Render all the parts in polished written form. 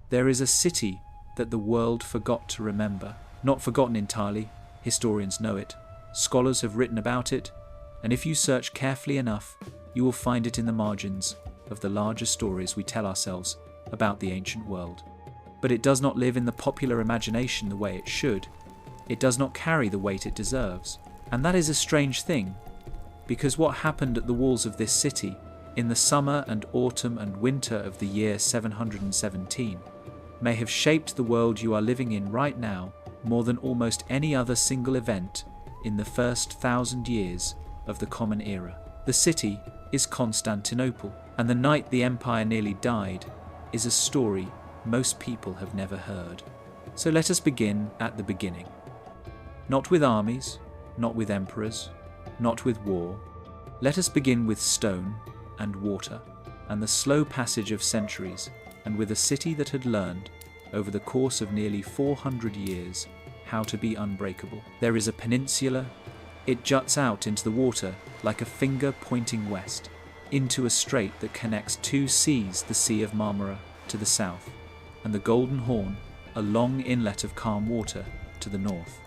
There is a city that the world forgot to remember. Not forgotten entirely, historians know it. Scholars have written about it, and if you search carefully enough, you will find it in the margins of the larger stories we tell ourselves about the ancient world. But it does not live in the popular imagination the way it should. It does not carry the weight it deserves. And that is a strange thing, because what happened at the walls of this city in the summer and autumn and winter of the year 717 may have shaped the world you are living in right now more than almost any other single event in the first 1,000 years of the Common Era. The city is Constantinople, and the night the empire nearly died is a story most people have never heard. So let us begin at the beginning. Not with armies, not with emperors, not with war. Let us begin with stone and water and the slow passage of centuries, and with a city that had learned, over the course of nearly 400 years, how to be unbreakable. There is a peninsula. It juts out into the water like a finger pointing west, into a strait that connects two seas, the Sea of Marmara to the south, and the Golden Horn, a long inlet of calm water, to the north.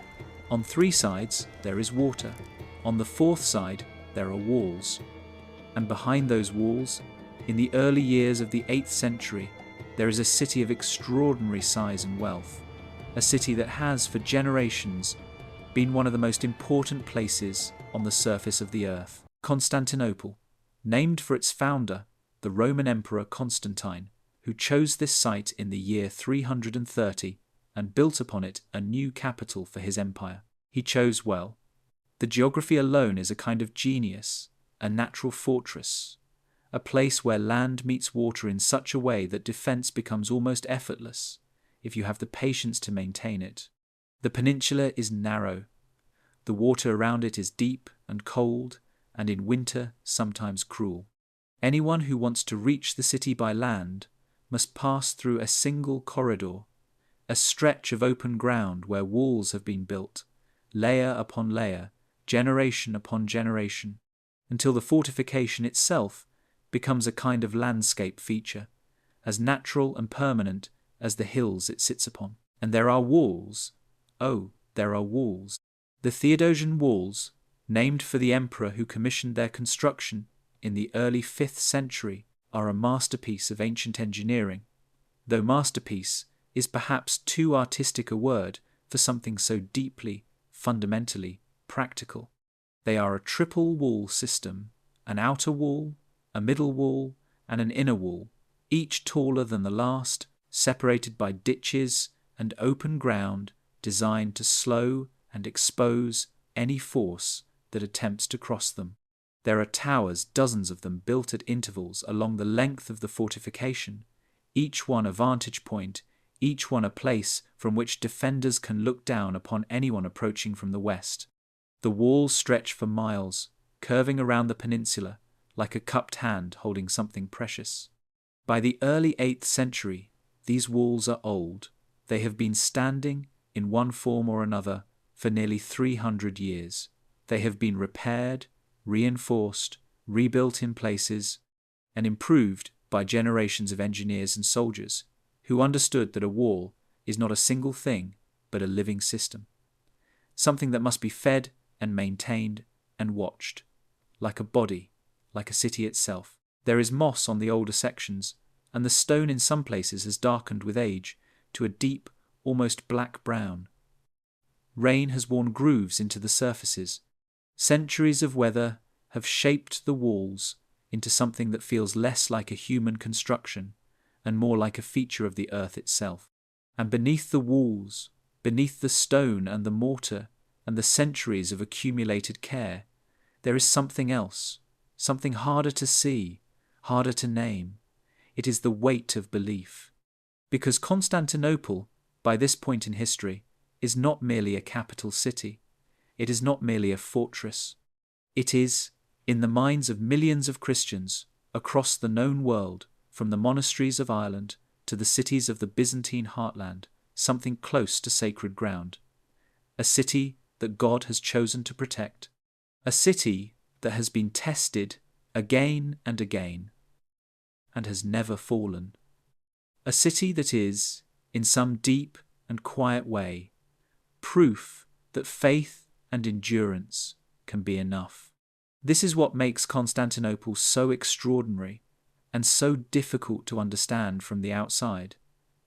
On three sides there is water. On the fourth side there are walls. And behind those walls, in the early years of the 8th century, there is a city of extraordinary size and wealth, a city that has, for generations, been one of the most important places on the surface of the earth. Constantinople, named for its founder, the Roman Emperor Constantine, who chose this site in the year 330 and built upon it a new capital for his empire. He chose well. The geography alone is a kind of genius, a natural fortress, a place where land meets water in such a way that defense becomes almost effortless if you have the patience to maintain it. The peninsula is narrow. The water around it is deep and cold, and in winter sometimes cruel. Anyone who wants to reach the city by land must pass through a single corridor, a stretch of open ground where walls have been built, layer upon layer, generation upon generation, until the fortification itself becomes a kind of landscape feature, as natural and permanent as the hills it sits upon. And there are walls. Oh, there are walls. The Theodosian walls, named for the emperor who commissioned their construction in the early 5th century, are a masterpiece of ancient engineering, though masterpiece is perhaps too artistic a word for something so deeply, fundamentally practical. They are a triple wall system, an outer wall, a middle wall, and an inner wall, each taller than the last, separated by ditches and open ground designed to slow and expose any force that attempts to cross them. There are towers, dozens of them, built at intervals along the length of the fortification, each one a vantage point, each one a place from which defenders can look down upon anyone approaching from the west. The walls stretch for miles, curving around the peninsula like a cupped hand holding something precious. By the early 8th century, these walls are old. They have been standing, in one form or another, for nearly 300 years. They have been repaired, reinforced, rebuilt in places, and improved by generations of engineers and soldiers who understood that a wall is not a single thing but a living system, something that must be fed and maintained and watched, like a body, like a city itself. There is moss on the older sections, and the stone in some places has darkened with age to a deep, almost black brown. Rain has worn grooves into the surfaces. Centuries of weather have shaped the walls into something that feels less like a human construction and more like a feature of the earth itself. And beneath the walls, beneath the stone and the mortar and the centuries of accumulated care, there is something else, something harder to see, harder to name. It is the weight of belief. Because Constantinople, by this point in history, is not merely a capital city. It is not merely a fortress. It is, in the minds of millions of Christians across the known world, from the monasteries of Ireland to the cities of the Byzantine heartland, something close to sacred ground. A city that God has chosen to protect. A city that has been tested again and again and has never fallen. A city that is, in some deep and quiet way, proof that faith and endurance can be enough. This is what makes Constantinople so extraordinary and so difficult to understand from the outside.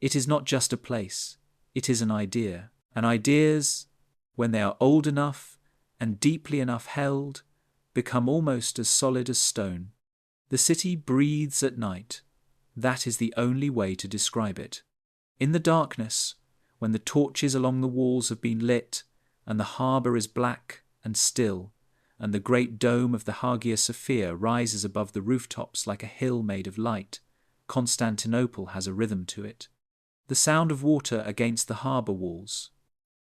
It is not just a place, it is an idea. And ideas, when they are old enough and deeply enough held, become almost as solid as stone. The city breathes at night. That is the only way to describe it. In the darkness, when the torches along the walls have been lit, and the harbour is black and still, and the great dome of the Hagia Sophia rises above the rooftops like a hill made of light, Constantinople has a rhythm to it. The sound of water against the harbour walls,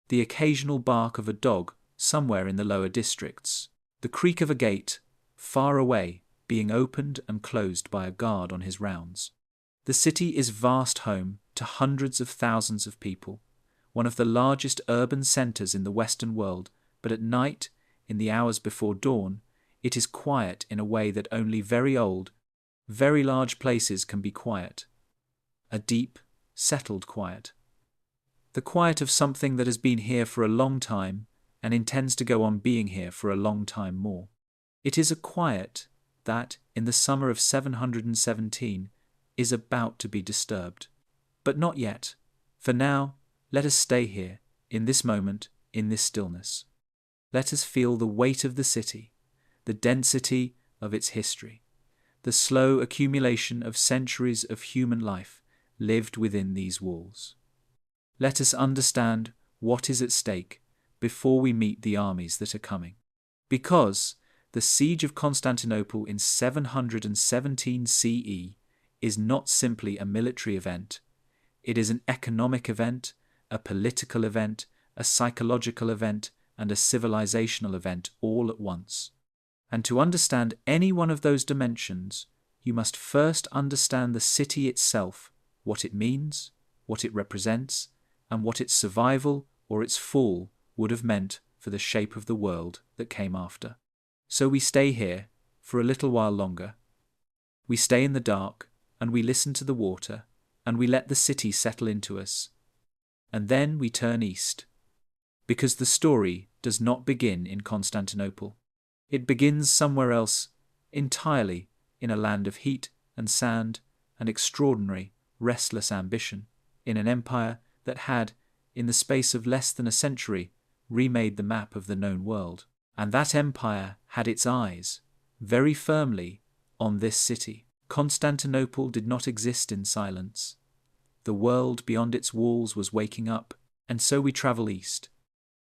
the occasional bark of a dog somewhere in the lower districts, the creak of a gate, far away, being opened and closed by a guard on his rounds. The city is vast home to hundreds of thousands of people, one of the largest urban centres in the Western world, but at night, in the hours before dawn, it is quiet in a way that only very old, very large places can be quiet. A deep, settled quiet. The quiet of something that has been here for a long time and intends to go on being here for a long time more. It is a quiet that, in the summer of 717, is about to be disturbed. But not yet. For now, let us stay here, in this moment, in this stillness. Let us feel the weight of the city, the density of its history, the slow accumulation of centuries of human life lived within these walls. Let us understand what is at stake before we meet the armies that are coming. Because the siege of Constantinople in 717 CE is not simply a military event. It is an economic event, a political event, a psychological event, and a civilizational event all at once. And to understand any one of those dimensions, you must first understand the city itself, what it means, what it represents, and what its survival or its fall would have meant for the shape of the world that came after. So we stay here for a little while longer. We stay in the dark, and we listen to the water, and we let the city settle into us. And then we turn east. Because the story does not begin in Constantinople. It begins somewhere else, entirely in a land of heat and sand and extraordinary, restless ambition, in an empire that had, in the space of less than a century, remade the map of the known world. And that empire had its eyes, very firmly, on this city. Constantinople did not exist in silence. The world beyond its walls was waking up, and so we travel east.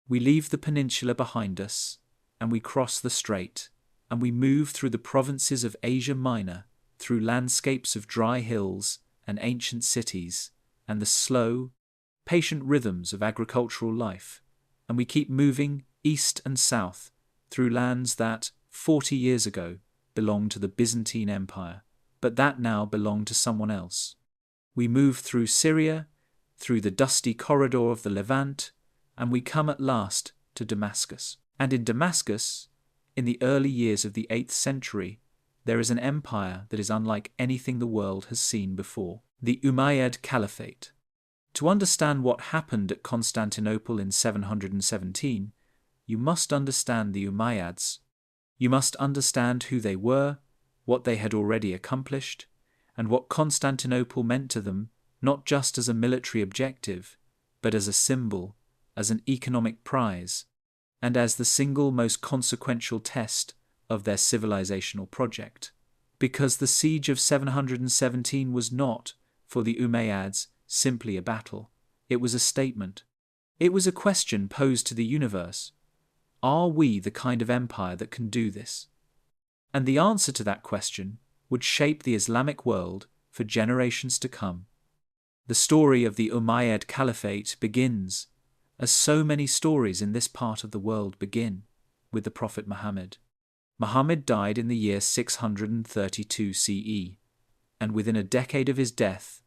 We leave the peninsula behind us, and we cross the strait, and we move through the provinces of Asia Minor, through landscapes of dry hills and ancient cities, and the slow, patient rhythms of agricultural life, and we keep moving east and south through lands that, 40 years ago, belonged to the Byzantine Empire, but that now belong to someone else. We move through Syria, through the dusty corridor of the Levant, and we come at last to Damascus. And in Damascus, in the early years of the 8th century, there is an empire that is unlike anything the world has seen before, the Umayyad Caliphate. To understand what happened at Constantinople in 717, you must understand the Umayyads. You must understand who they were, what they had already accomplished, and what Constantinople meant to them, not just as a military objective, but as a symbol, as an economic prize, and as the single most consequential test of their civilizational project. Because the siege of 717 was not, for the Umayyads, simply a battle. It was a statement. It was a question posed to the universe. Are we the kind of empire that can do this? And the answer to that question would shape the Islamic world for generations to come. The story of the Umayyad Caliphate begins, as so many stories in this part of the world begin, with the Prophet Muhammad. Muhammad died in the year 632 CE, and within a decade of his death,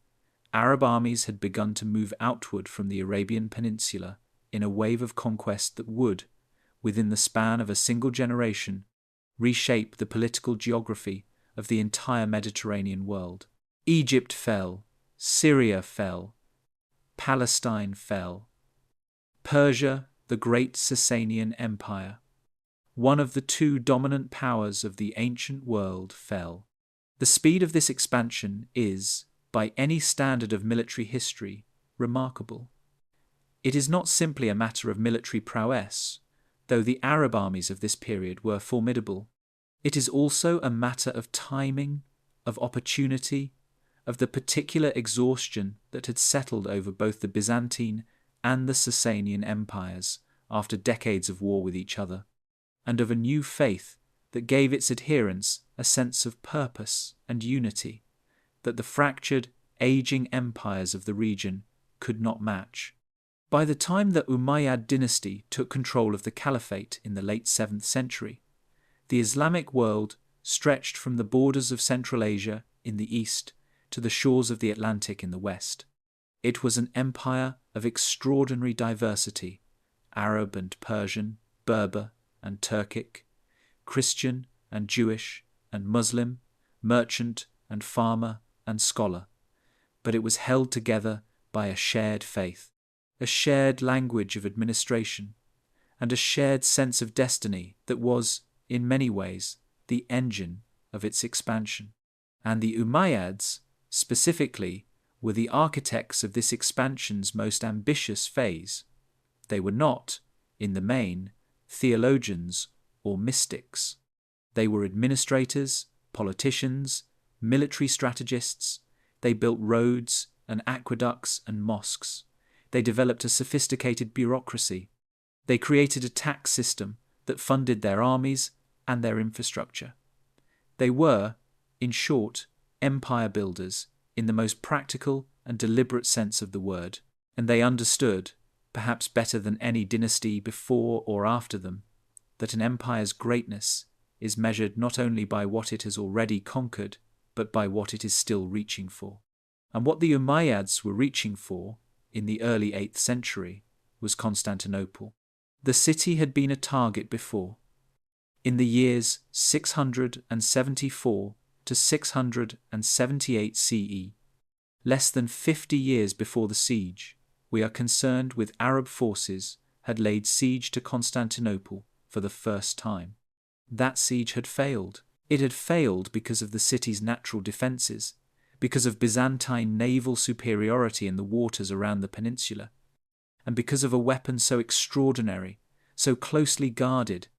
Arab armies had begun to move outward from the Arabian Peninsula in a wave of conquest that would, within the span of a single generation, reshape the political geography of the entire Mediterranean world. Egypt fell, Syria fell. Palestine fell. Persia, the great Sasanian Empire, one of the two dominant powers of the ancient world, fell. The speed of this expansion is, by any standard of military history, remarkable. It is not simply a matter of military prowess, though the Arab armies of this period were formidable. It is also a matter of timing, of opportunity, of the particular exhaustion that had settled over both the Byzantine and the Sasanian empires after decades of war with each other, and of a new faith that gave its adherents a sense of purpose and unity that the fractured, aging empires of the region could not match. By the time the Umayyad dynasty took control of the caliphate in the late 7th century, the Islamic world stretched from the borders of Central Asia in the east to the shores of the Atlantic in the west. It was an empire of extraordinary diversity, Arab and Persian, Berber and Turkic, Christian and Jewish and Muslim, merchant and farmer and scholar, but it was held together by a shared faith, a shared language of administration, and a shared sense of destiny that was, in many ways, the engine of its expansion. And the Umayyads, specifically, were the architects of this expansion's most ambitious phase. They were not, in the main, theologians or mystics. They were administrators, politicians, military strategists. They built roads and aqueducts and mosques. They developed a sophisticated bureaucracy. They created a tax system that funded their armies and their infrastructure. They were, in short, empire builders in the most practical and deliberate sense of the word, and they understood, perhaps better than any dynasty before or after them, that an empire's greatness is measured not only by what it has already conquered, but by what it is still reaching for. And what the Umayyads were reaching for in the early 8th century was Constantinople. The city had been a target before. In the years 674 to 678 CE, less than 50 years before the siege, we are concerned with Arab forces had laid siege to Constantinople for the first time. That siege had failed. It had failed because of the city's natural defences, because of Byzantine naval superiority in the waters around the peninsula, and because of a weapon so extraordinary, so closely guarded,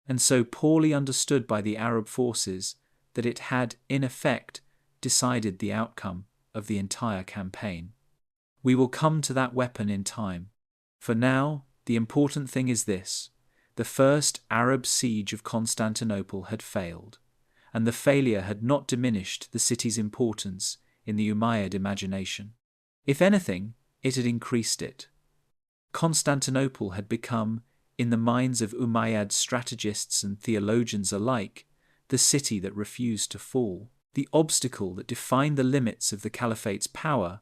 and so poorly understood by the Arab forces that it had, in effect, decided the outcome of the entire campaign. We will come to that weapon in time. For now, the important thing is this: the first Arab siege of Constantinople had failed, and the failure had not diminished the city's importance in the Umayyad imagination. If anything, it had increased it. Constantinople had become, in the minds of Umayyad strategists and theologians alike, the city that refused to fall, the obstacle that defined the limits of the caliphate's power,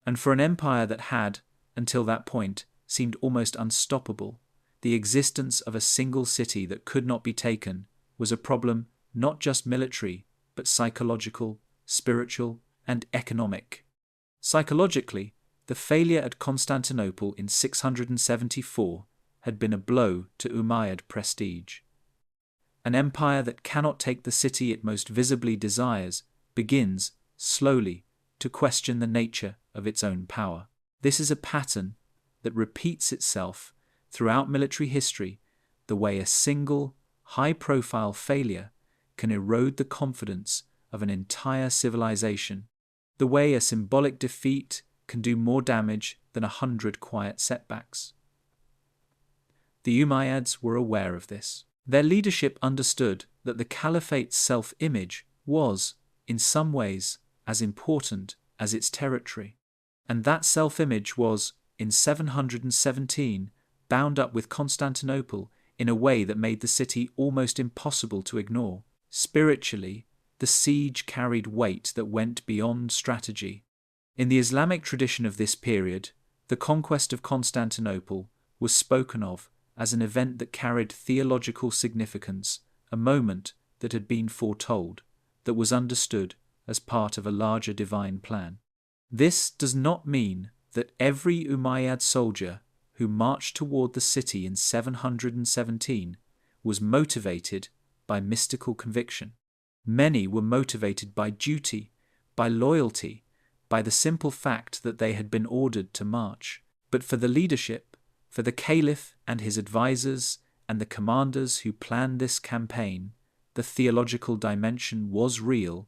and for an empire that had, until that point, seemed almost unstoppable, the existence of a single city that could not be taken was a problem not just military, but psychological, spiritual, and economic. Psychologically, the failure at Constantinople in 674 had been a blow to Umayyad prestige. An empire that cannot take the city it most visibly desires begins, slowly, to question the nature of its own power. This is a pattern that repeats itself throughout military history, the way a single, high-profile failure can erode the confidence of an entire civilization, the way a symbolic defeat can do more damage than 100 quiet setbacks. The Umayyads were aware of this. Their leadership understood that the caliphate's self-image was, in some ways, as important as its territory, and that self-image was, in 717, bound up with Constantinople in a way that made the city almost impossible to ignore. Spiritually, the siege carried weight that went beyond strategy. In the Islamic tradition of this period, the conquest of Constantinople was spoken of as an event that carried theological significance, a moment that had been foretold, that was understood as part of a larger divine plan. This does not mean that every Umayyad soldier who marched toward the city in 717 was motivated by mystical conviction. Many were motivated by duty, by loyalty, by the simple fact that they had been ordered to march. But for the leadership, for the caliph and his advisors and the commanders who planned this campaign, the theological dimension was real,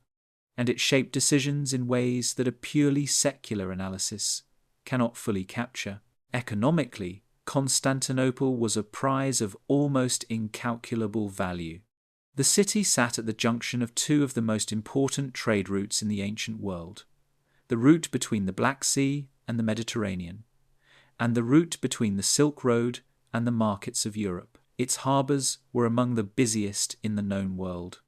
and it shaped decisions in ways that a purely secular analysis cannot fully capture. Economically, Constantinople was a prize of almost incalculable value. The city sat at the junction of two of the most important trade routes in the ancient world, the route between the Black Sea and the Mediterranean, and the route between the Silk Road and the markets of Europe. Its harbours were among the busiest in the known world.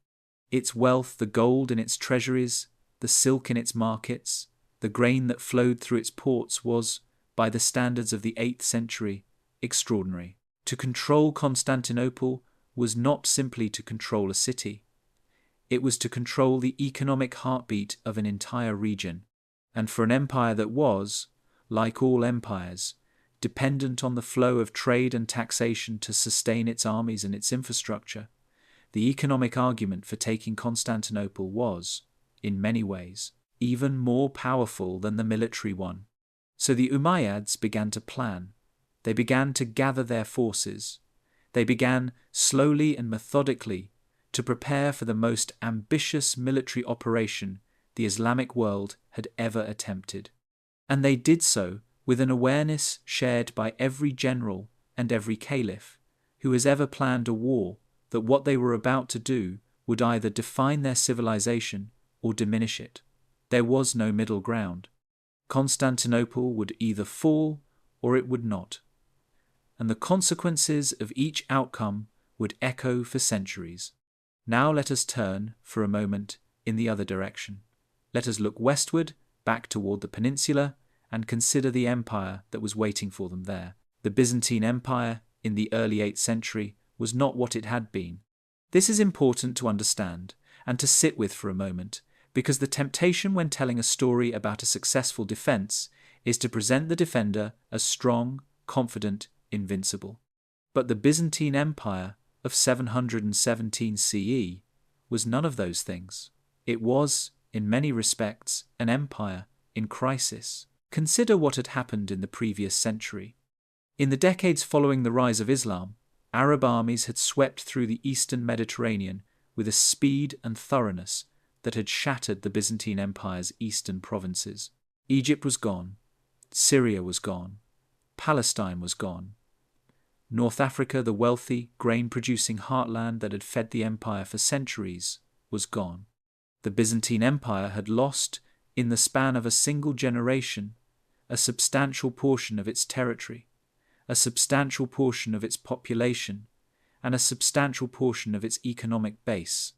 Its wealth, the gold in its treasuries, the silk in its markets, the grain that flowed through its ports was, by the standards of the 8th century, extraordinary. To control Constantinople was not simply to control a city. It was to control the economic heartbeat of an entire region. And for an empire that was, like all empires, dependent on the flow of trade and taxation to sustain its armies and its infrastructure, the economic argument for taking Constantinople was, in many ways, even more powerful than the military one. So the Umayyads began to plan. They began to gather their forces. They began, slowly and methodically, to prepare for the most ambitious military operation the Islamic world had ever attempted. And they did so with an awareness shared by every general and every caliph who has ever planned a war, that what they were about to do would either define their civilization or diminish it. There was no middle ground. Constantinople would either fall or it would not. And the consequences of each outcome would echo for centuries. Now let us turn, for a moment, in the other direction. Let us look westward, back toward the peninsula, and consider the empire that was waiting for them there. The Byzantine Empire, in the early 8th century, was not what it had been. This is important to understand and to sit with for a moment, because the temptation when telling a story about a successful defense is to present the defender as strong, confident, invincible. But the Byzantine Empire of 717 CE was none of those things. It was, in many respects, an empire in crisis. Consider what had happened in the previous century. In the decades following the rise of Islam, Arab armies had swept through the eastern Mediterranean with a speed and thoroughness that had shattered the Byzantine Empire's eastern provinces. Egypt was gone. Syria was gone. Palestine was gone. North Africa, the wealthy, grain-producing heartland that had fed the empire for centuries, was gone. The Byzantine Empire had lost, in the span of a single generation, a substantial portion of its territory, a substantial portion of its population, and a substantial portion of its economic base.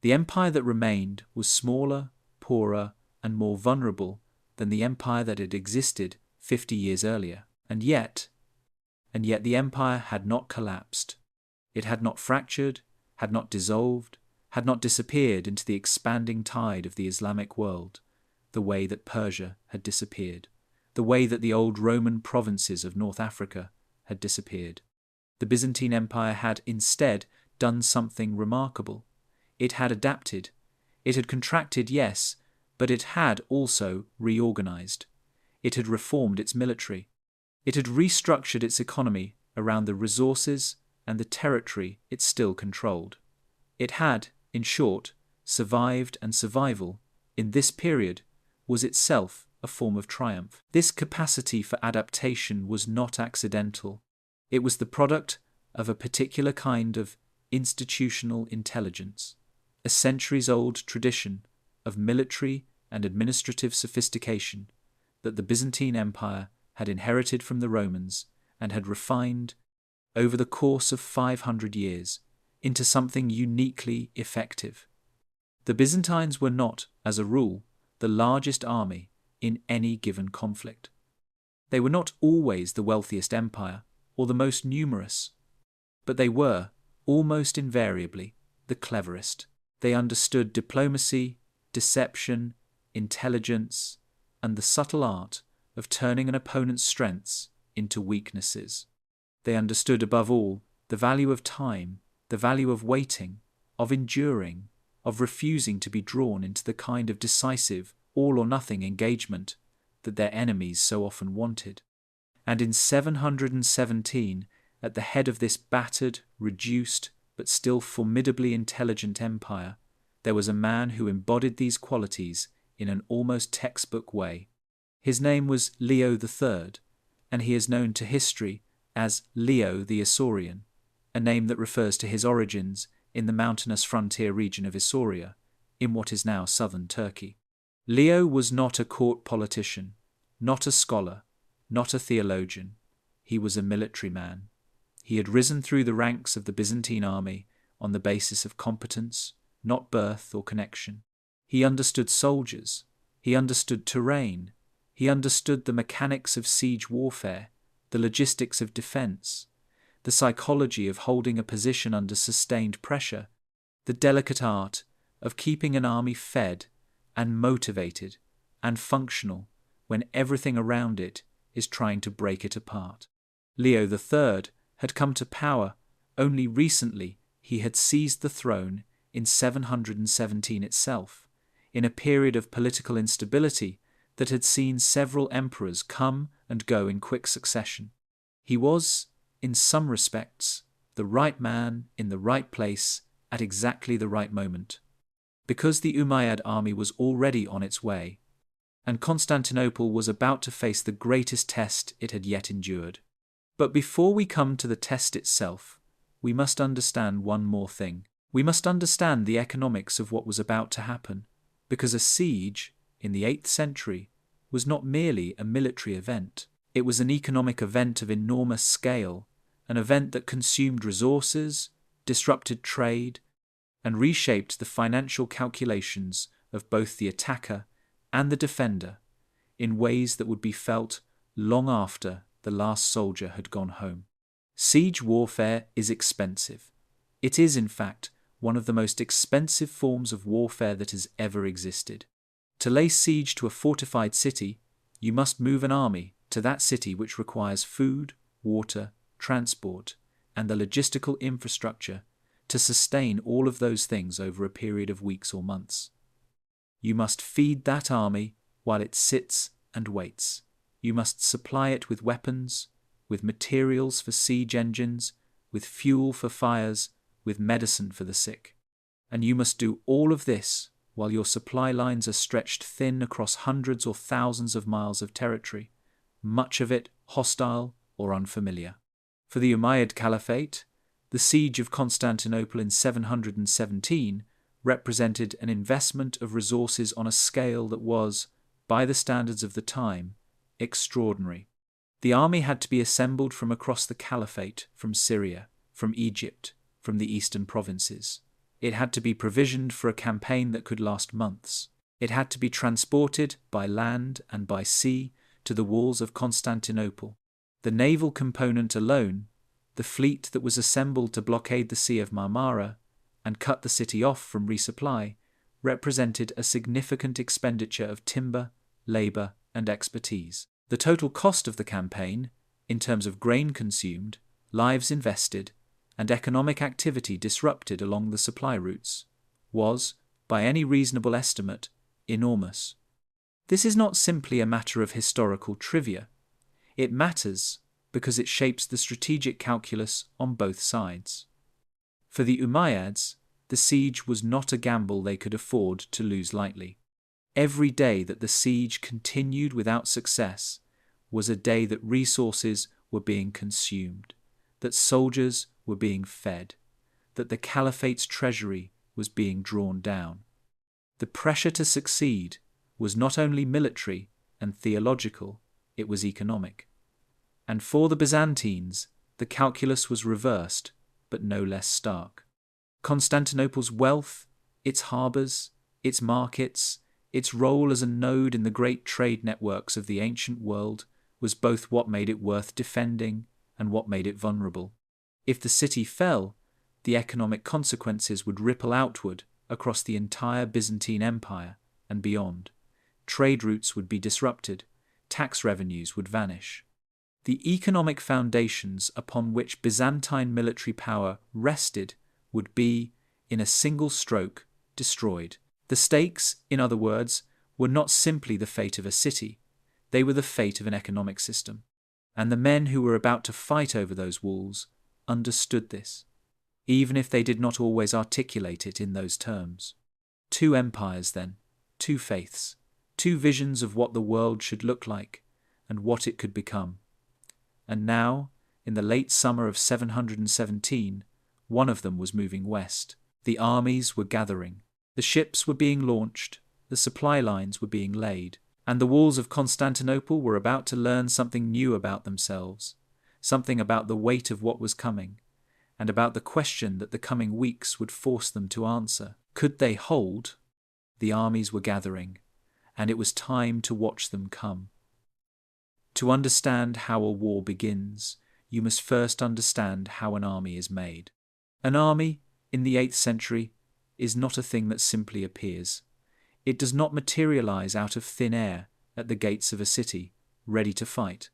The empire that remained was smaller, poorer, and more vulnerable than the empire that had existed 50 years earlier. And yet the empire had not collapsed. It had not fractured, had not dissolved, had not disappeared into the expanding tide of the Islamic world, the way that Persia had disappeared, the way that the old Roman provinces of North Africa had disappeared. The Byzantine Empire had instead done something remarkable. It had adapted. It had contracted, yes, but it had also reorganized. It had reformed its military. It had restructured its economy around the resources and the territory it still controlled. It had, in short, survived, and survival, in this period, was itself a form of triumph. This capacity for adaptation was not accidental. It was the product of a particular kind of institutional intelligence, a centuries-old tradition of military and administrative sophistication that the Byzantine Empire had inherited from the Romans and had refined over the course of 500 years into something uniquely effective. The Byzantines were not, as a rule, the largest army in any given conflict. They were not always the wealthiest empire or the most numerous, but they were, almost invariably, the cleverest. They understood diplomacy, deception, intelligence, and the subtle art of turning an opponent's strengths into weaknesses. They understood above all the value of time, the value of waiting, of enduring, of refusing to be drawn into the kind of decisive, all-or-nothing engagement that their enemies so often wanted. And in 717, at the head of this battered, reduced, but still formidably intelligent empire, there was a man who embodied these qualities in an almost textbook way. His name was Leo III, and he is known to history as Leo the Isaurian, a name that refers to his origins in the mountainous frontier region of Isauria, in what is now southern Turkey. Leo was not a court politician, not a scholar, not a theologian. He was a military man. He had risen through the ranks of the Byzantine army on the basis of competence, not birth or connection. He understood soldiers. He understood terrain. He understood the mechanics of siege warfare, the logistics of defense, the psychology of holding a position under sustained pressure, the delicate art of keeping an army fed and motivated and functional when everything around it is trying to break it apart. Leo III had come to power only recently. He had seized the throne in 717 itself, in a period of political instability that had seen several emperors come and go in quick succession. He was, in some respects, the right man in the right place at exactly the right moment, because the Umayyad army was already on its way, and Constantinople was about to face the greatest test it had yet endured. But before we come to the test itself, we must understand one more thing. We must understand the economics of what was about to happen, because a siege, in the 8th century, was not merely a military event. It was an economic event of enormous scale, an event that consumed resources, disrupted trade, and reshaped the financial calculations of both the attacker and the defender in ways that would be felt long after the last soldier had gone home. Siege warfare is expensive. It is, in fact, one of the most expensive forms of warfare that has ever existed. To lay siege to a fortified city, you must move an army to that city, which requires food, water, transport, and the logistical infrastructure to sustain all of those things over a period of weeks or months. You must feed that army while it sits and waits. You must supply it with weapons, with materials for siege engines, with fuel for fires, with medicine for the sick. And you must do all of this while your supply lines are stretched thin across hundreds or thousands of miles of territory, much of it hostile or unfamiliar. For the Umayyad Caliphate, the siege of Constantinople in 717 represented an investment of resources on a scale that was, by the standards of the time, extraordinary. The army had to be assembled from across the Caliphate, from Syria, from Egypt, from the eastern provinces. It had to be provisioned for a campaign that could last months. It had to be transported by land and by sea to the walls of Constantinople. The naval component alone, the fleet that was assembled to blockade the Sea of Marmara and cut the city off from resupply, represented a significant expenditure of timber, labour, and expertise. The total cost of the campaign, in terms of grain consumed, lives invested, and economic activity disrupted along the supply routes, was, by any reasonable estimate, enormous. This is not simply a matter of historical trivia. It matters because it shapes the strategic calculus on both sides. For the Umayyads, the siege was not a gamble they could afford to lose lightly. Every day that the siege continued without success was a day that resources were being consumed, that soldiers were being fed, that the Caliphate's treasury was being drawn down. The pressure to succeed was not only military and theological, it was economic. And for the Byzantines, the calculus was reversed, but no less stark. Constantinople's wealth, its harbours, its markets, its role as a node in the great trade networks of the ancient world was both what made it worth defending and what made it vulnerable. If the city fell, the economic consequences would ripple outward across the entire Byzantine Empire and beyond, trade routes would be disrupted, tax revenues would vanish. The economic foundations upon which Byzantine military power rested would be, in a single stroke, destroyed. The stakes, in other words, were not simply the fate of a city, they were the fate of an economic system. And the men who were about to fight over those walls understood this, even if they did not always articulate it in those terms. Two empires, then, two faiths, two visions of what the world should look like and what it could become. And now, in the late summer of 717, one of them was moving west. The armies were gathering. The ships were being launched, the supply lines were being laid, and the walls of Constantinople were about to learn something new about themselves, something about the weight of what was coming, and about the question that the coming weeks would force them to answer. Could they hold? The armies were gathering, and it was time to watch them come. To understand how a war begins, you must first understand how an army is made. An army, in the 8th century, is not a thing that simply appears. It does not materialize out of thin air at the gates of a city, ready to fight.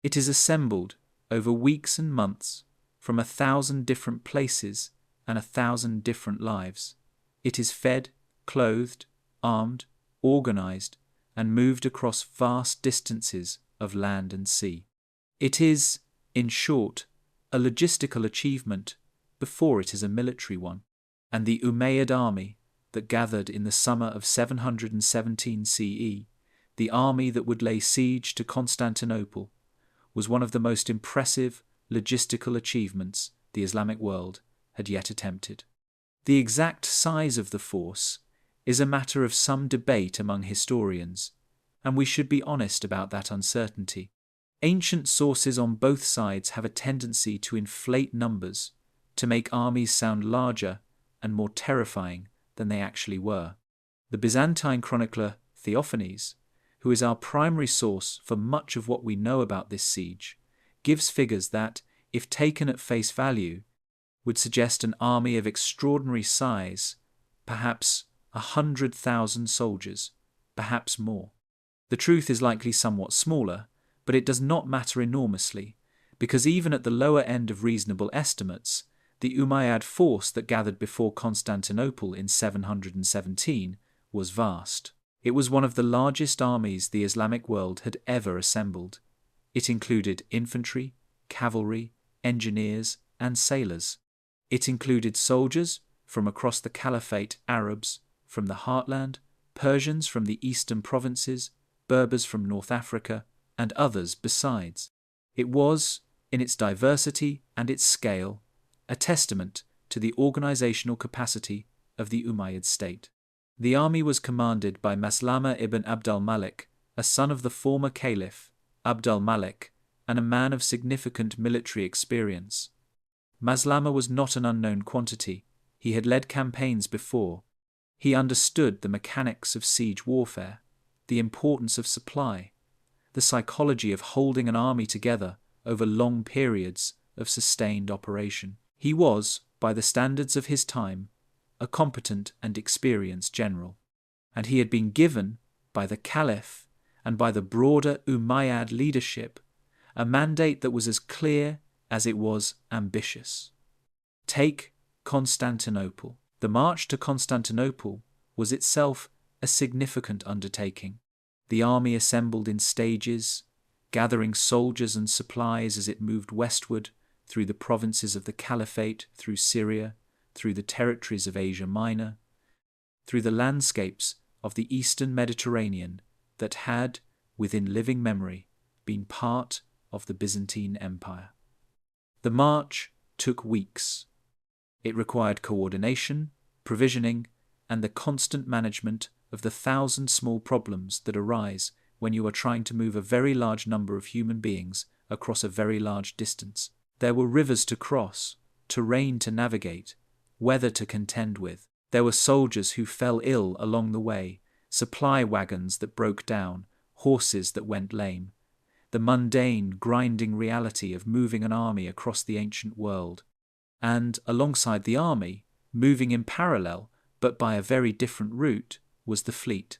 It is assembled over weeks and months from 1,000 different places and 1,000 different lives. It is fed, clothed, armed, organized, and moved across vast distances of land and sea. It is, in short, a logistical achievement before it is a military one. And the Umayyad army that gathered in the summer of 717 CE, the army that would lay siege to Constantinople, was one of the most impressive logistical achievements the Islamic world had yet attempted. The exact size of the force is a matter of some debate among historians, and we should be honest about that uncertainty. Ancient sources on both sides have a tendency to inflate numbers, to make armies sound larger and more terrifying than they actually were. The Byzantine chronicler Theophanes, who is our primary source for much of what we know about this siege, gives figures that, if taken at face value, would suggest an army of extraordinary size, perhaps 100,000 soldiers, perhaps more. The truth is likely somewhat smaller, but it does not matter enormously, because even at the lower end of reasonable estimates, the Umayyad force that gathered before Constantinople in 717 was vast. It was one of the largest armies the Islamic world had ever assembled. It included infantry, cavalry, engineers, and sailors. It included soldiers from across the Caliphate, Arabs from the heartland, Persians from the eastern provinces, Berbers from North Africa, and others besides. It was, in its diversity and its scale, a testament to the organizational capacity of the Umayyad state. The army was commanded by Maslama ibn Abd al-Malik, a son of the former caliph, Abd al-Malik, and a man of significant military experience. Maslama was not an unknown quantity. He had led campaigns before. He understood the mechanics of siege warfare, the importance of supply, the psychology of holding an army together over long periods of sustained operation. He was, by the standards of his time, a competent and experienced general, and he had been given, by the Caliph and by the broader Umayyad leadership, a mandate that was as clear as it was ambitious. Take Constantinople. The march to Constantinople was itself a significant undertaking. The army assembled in stages, gathering soldiers and supplies as it moved westward through the provinces of the Caliphate, through Syria, through the territories of Asia Minor, through the landscapes of the eastern Mediterranean that had, within living memory, been part of the Byzantine Empire. The march took weeks. It required coordination, provisioning, and the constant management of the 1,000 small problems that arise when you are trying to move a very large number of human beings across a very large distance. There were rivers to cross, terrain to navigate, weather to contend with. There were soldiers who fell ill along the way, supply wagons that broke down, horses that went lame. The mundane, grinding reality of moving an army across the ancient world. And, alongside the army, moving in parallel, but by a very different route, was the fleet.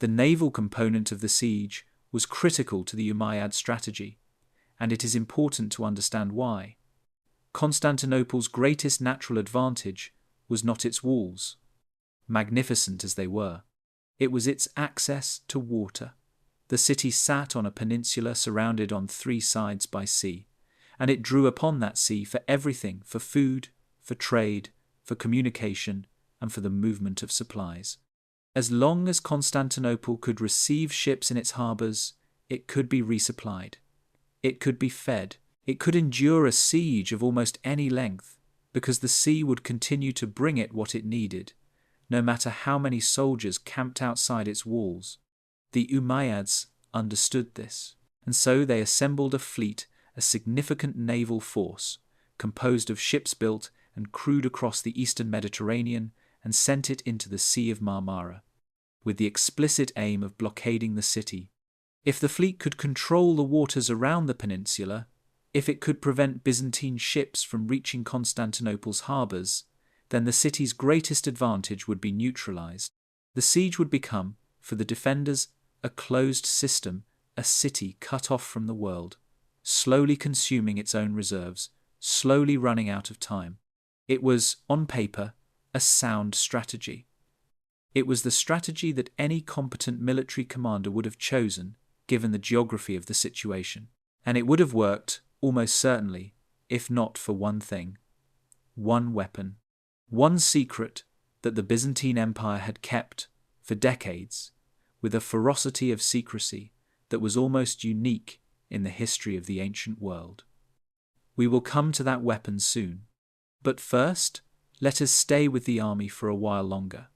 The naval component of the siege was critical to the Umayyad strategy, and it is important to understand why. Constantinople's greatest natural advantage was not its walls, magnificent as they were. It was its access to water. The city sat on a peninsula surrounded on three sides by sea, and it drew upon that sea for everything, for food, for trade, for communication, and for the movement of supplies. As long as Constantinople could receive ships in its harbours, it could be resupplied. It could be fed. It could endure a siege of almost any length, because the sea would continue to bring it what it needed, no matter how many soldiers camped outside its walls. The Umayyads understood this, and so they assembled a fleet, a significant naval force, composed of ships built and crewed across the eastern Mediterranean, and sent it into the Sea of Marmara, with the explicit aim of blockading the city. If the fleet could control the waters around the peninsula, if it could prevent Byzantine ships from reaching Constantinople's harbours, then the city's greatest advantage would be neutralized. The siege would become, for the defenders, a closed system, a city cut off from the world, slowly consuming its own reserves, slowly running out of time. It was, on paper, a sound strategy. It was the strategy that any competent military commander would have chosen, given the geography of the situation. And it would have worked, almost certainly, if not for one thing. One weapon. One secret that the Byzantine Empire had kept, for decades, with a ferocity of secrecy that was almost unique in the history of the ancient world. We will come to that weapon soon. But first, let us stay with the army for a while longer.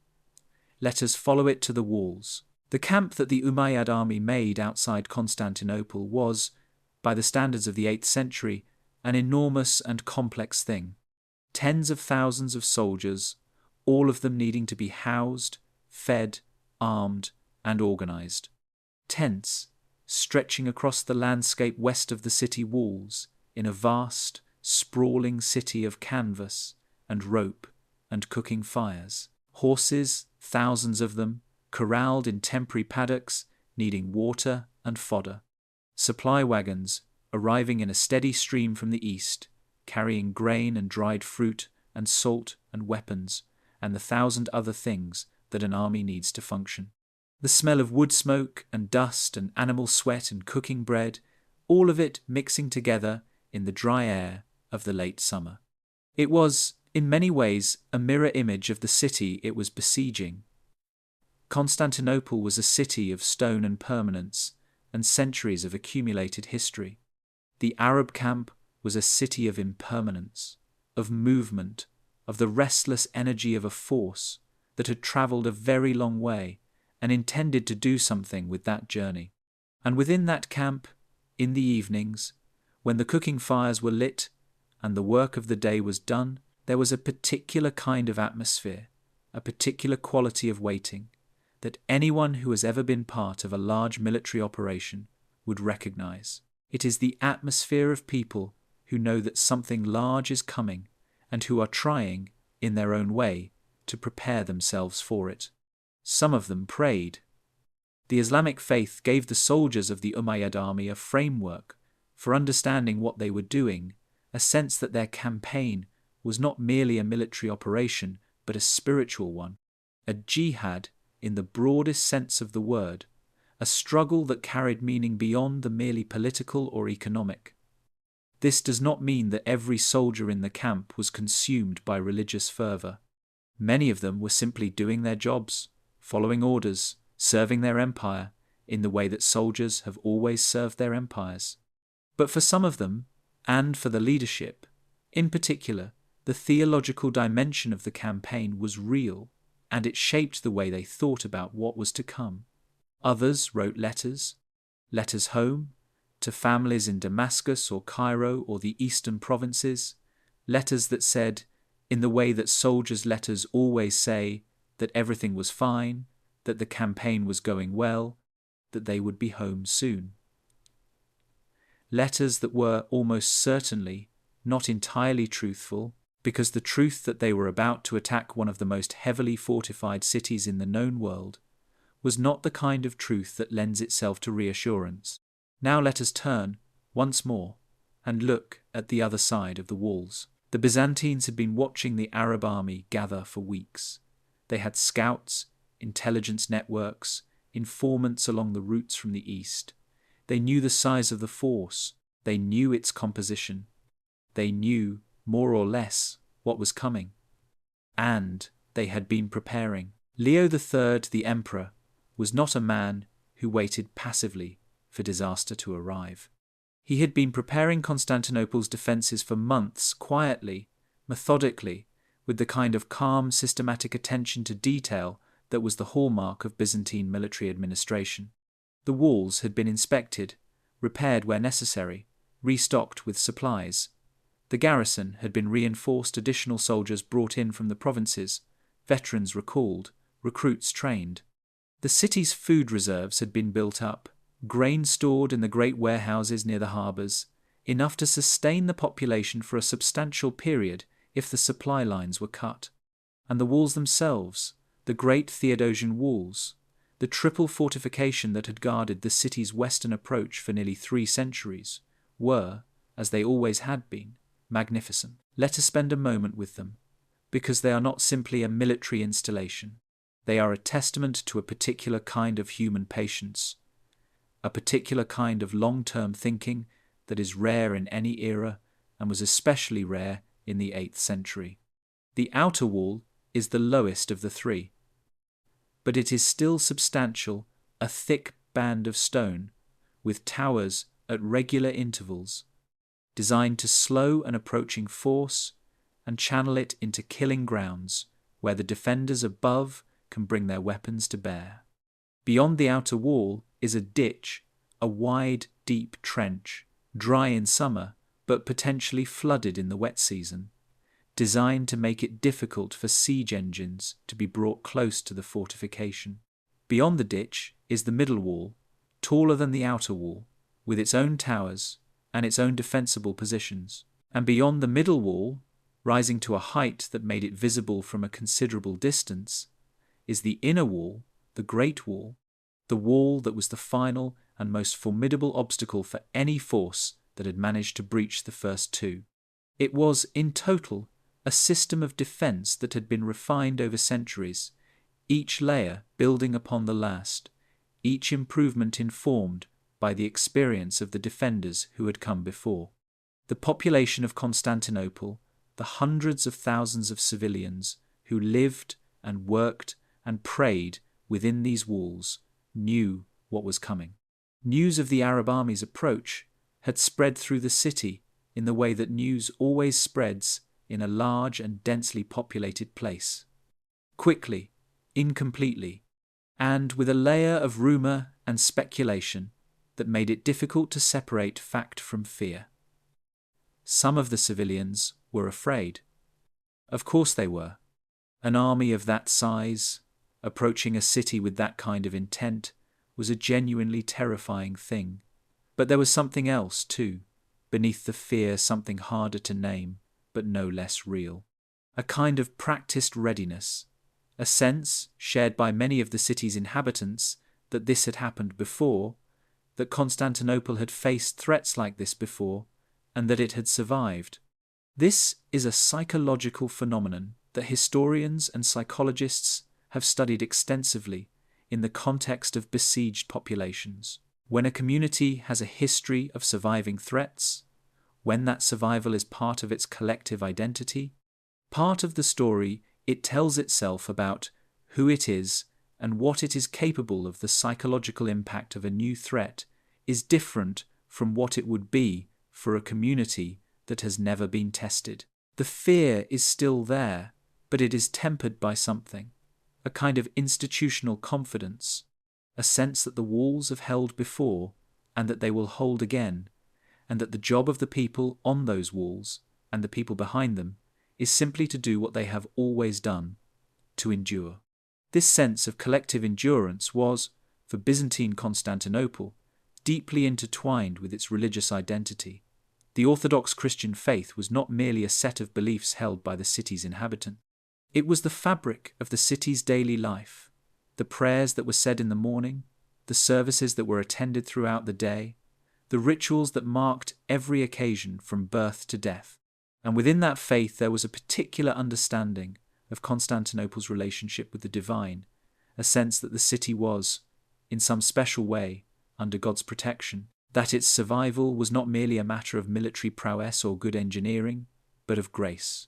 Let us follow it to the walls. The camp that the Umayyad army made outside Constantinople was, by the standards of the 8th century, an enormous and complex thing. Tens of thousands of soldiers, all of them needing to be housed, fed, armed, and organized. Tents, stretching across the landscape west of the city walls, in a vast, sprawling city of canvas and rope and cooking fires. Horses, thousands of them, corralled in temporary paddocks, needing water and fodder. Supply wagons, arriving in a steady stream from the east, carrying grain and dried fruit and salt and weapons and the 1,000 other things that an army needs to function. The smell of wood smoke and dust and animal sweat and cooking bread, all of it mixing together in the dry air of the late summer. It was, in many ways, a mirror image of the city it was besieging. Constantinople was a city of stone and permanence and centuries of accumulated history. The Arab camp was a city of impermanence, of movement, of the restless energy of a force that had travelled a very long way and intended to do something with that journey. And within that camp, in the evenings, when the cooking fires were lit and the work of the day was done, there was a particular kind of atmosphere, a particular quality of waiting, that anyone who has ever been part of a large military operation would recognize. It is the atmosphere of people who know that something large is coming and who are trying, in their own way, to prepare themselves for it. Some of them prayed. The Islamic faith gave the soldiers of the Umayyad army a framework for understanding what they were doing, a sense that their campaign was not merely a military operation, but a spiritual one, a jihad in the broadest sense of the word, a struggle that carried meaning beyond the merely political or economic. This does not mean that every soldier in the camp was consumed by religious fervour. Many of them were simply doing their jobs, following orders, serving their empire in the way that soldiers have always served their empires. But for some of them, and for the leadership, in particular, the theological dimension of the campaign was real, and it shaped the way they thought about what was to come. Others wrote letters home, to families in Damascus or Cairo or the eastern provinces, letters that said, in the way that soldiers' letters always say, that everything was fine, that the campaign was going well, that they would be home soon. Letters that were almost certainly not entirely truthful, because the truth that they were about to attack one of the most heavily fortified cities in the known world was not the kind of truth that lends itself to reassurance. Now let us turn, once more, and look at the other side of the walls. The Byzantines had been watching the Arab army gather for weeks. They had scouts, intelligence networks, informants along the routes from the east. They knew the size of the force. They knew its composition. They knew, more or less, what was coming. And they had been preparing. Leo III, the emperor, was not a man who waited passively for disaster to arrive. He had been preparing Constantinople's defences for months, quietly, methodically, with the kind of calm, systematic attention to detail that was the hallmark of Byzantine military administration. The walls had been inspected, repaired where necessary, restocked with supplies. The garrison had been reinforced, additional soldiers brought in from the provinces, veterans recalled, recruits trained. The city's food reserves had been built up, grain stored in the great warehouses near the harbours, enough to sustain the population for a substantial period if the supply lines were cut. And the walls themselves, the great Theodosian walls, the triple fortification that had guarded the city's western approach for nearly 3 centuries, were, as they always had been, magnificent. Let us spend a moment with them, because they are not simply a military installation. They are a testament to a particular kind of human patience, a particular kind of long-term thinking that is rare in any era and was especially rare in the 8th century. The outer wall is the lowest of the 3, but it is still substantial, a thick band of stone, with towers at regular intervals, designed to slow an approaching force and channel it into killing grounds where the defenders above can bring their weapons to bear. Beyond the outer wall is a ditch, a wide, deep trench, dry in summer but potentially flooded in the wet season, designed to make it difficult for siege engines to be brought close to the fortification. Beyond the ditch is the middle wall, taller than the outer wall, with its own towers and its own defensible positions. And beyond the middle wall, rising to a height that made it visible from a considerable distance, is the inner wall, the Great Wall, the wall that was the final and most formidable obstacle for any force that had managed to breach the first 2. It was, in total, a system of defence that had been refined over centuries, each layer building upon the last, each improvement informed by the experience of the defenders who had come before. The population of Constantinople, the hundreds of thousands of civilians who lived and worked and prayed within these walls, knew what was coming. News of the Arab army's approach had spread through the city in the way that news always spreads in a large and densely populated place. Quickly, incompletely, and with a layer of rumour and speculation that made it difficult to separate fact from fear. Some of the civilians were afraid. Of course they were. An army of that size, approaching a city with that kind of intent, was a genuinely terrifying thing. But there was something else, too, beneath the fear, something harder to name, but no less real. A kind of practiced readiness, a sense, shared by many of the city's inhabitants, that this had happened before, that Constantinople had faced threats like this before, and that it had survived. This is a psychological phenomenon that historians and psychologists have studied extensively in the context of besieged populations. When a community has a history of surviving threats, when that survival is part of its collective identity, part of the story it tells itself about who it is and what it is capable of, the psychological impact of a new threat is different from what it would be for a community that has never been tested. The fear is still there, but it is tempered by something, a kind of institutional confidence, a sense that the walls have held before and that they will hold again, and that the job of the people on those walls and the people behind them is simply to do what they have always done, to endure. This sense of collective endurance was, for Byzantine Constantinople, deeply intertwined with its religious identity. The Orthodox Christian faith was not merely a set of beliefs held by the city's inhabitants. It was the fabric of the city's daily life, the prayers that were said in the morning, the services that were attended throughout the day, the rituals that marked every occasion from birth to death. And within that faith there was a particular understanding of Constantinople's relationship with the divine, a sense that the city was, in some special way, under God's protection, that its survival was not merely a matter of military prowess or good engineering, but of grace.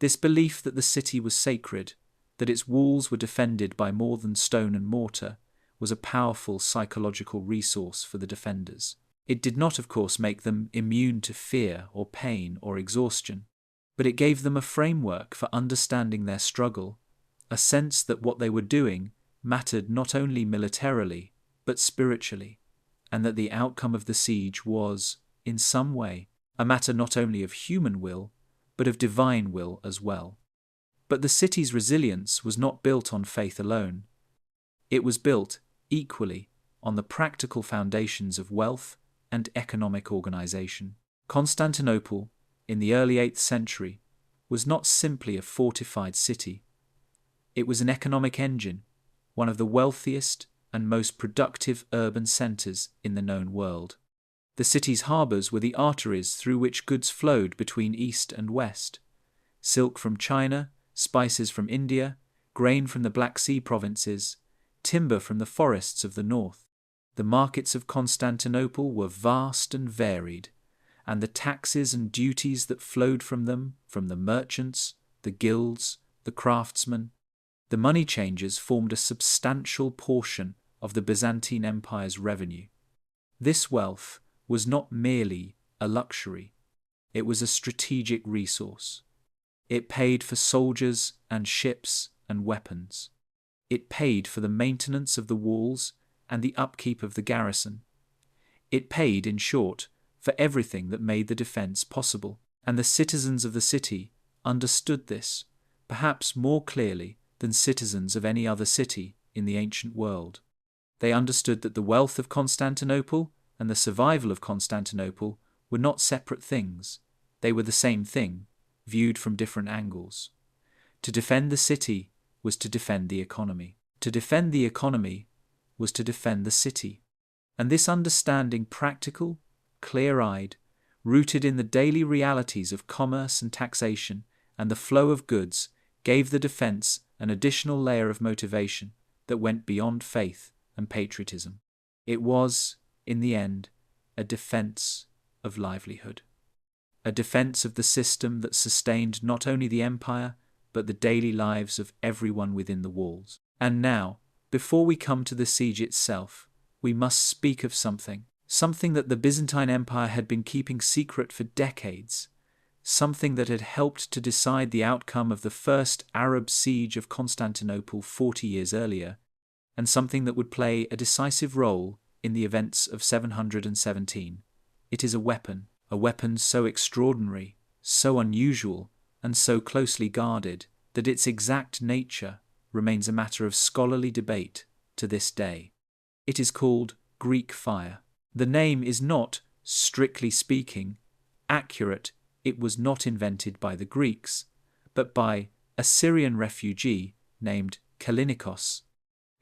This belief that the city was sacred, that its walls were defended by more than stone and mortar, was a powerful psychological resource for the defenders. It did not, of course, make them immune to fear or pain or exhaustion, but it gave them a framework for understanding their struggle, a sense that what they were doing mattered not only militarily, but spiritually, and that the outcome of the siege was, in some way, a matter not only of human will, but of divine will as well. But the city's resilience was not built on faith alone. It was built, equally, on the practical foundations of wealth and economic organization. Constantinople, in the early 8th century, was not simply a fortified city. It was an economic engine, one of the wealthiest and most productive urban centers in the known world. The city's harbors were the arteries through which goods flowed between East and West. Silk from China, spices from India, grain from the Black Sea provinces, timber from the forests of the north. The markets of Constantinople were vast and varied, and the taxes and duties that flowed from them, from the merchants, the guilds, the craftsmen, the money changers formed a substantial portion of the Byzantine Empire's revenue. This wealth was not merely a luxury, it was a strategic resource. It paid for soldiers and ships and weapons. It paid for the maintenance of the walls and the upkeep of the garrison. It paid, in short, for everything that made the defence possible, and the citizens of the city understood this, perhaps more clearly than citizens of any other city in the ancient world. They understood that the wealth of Constantinople and the survival of Constantinople were not separate things. They were the same thing, viewed from different angles. To defend the city was to defend the economy. To defend the economy was to defend the city. And this understanding, practical, clear-eyed, rooted in the daily realities of commerce and taxation and the flow of goods, gave the defence an additional layer of motivation that went beyond faith and patriotism. It was, in the end, a defence of livelihood. A defence of the system that sustained not only the empire, but the daily lives of everyone within the walls. And now, before we come to the siege itself, we must speak of something that the Byzantine Empire had been keeping secret for decades, something that had helped to decide the outcome of the first Arab siege of Constantinople 40 years earlier, and something that would play a decisive role in the events of 717. It is a weapon so extraordinary, so unusual, and so closely guarded that its exact nature remains a matter of scholarly debate to this day. It is called Greek fire. The name is not, strictly speaking, accurate. It was not invented by the Greeks, but by a Syrian refugee named Callinicos,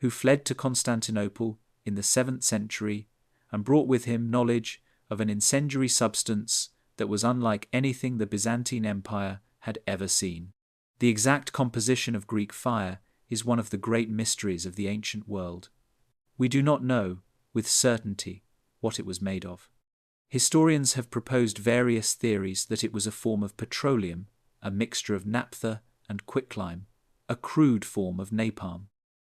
who fled to Constantinople in the 7th century and brought with him knowledge of an incendiary substance that was unlike anything the Byzantine Empire had ever seen. The exact composition of Greek fire is one of the great mysteries of the ancient world. We do not know, with certainty, what it was made of. Historians have proposed various theories that it was a form of petroleum, a mixture of naphtha and quicklime, a crude form of napalm.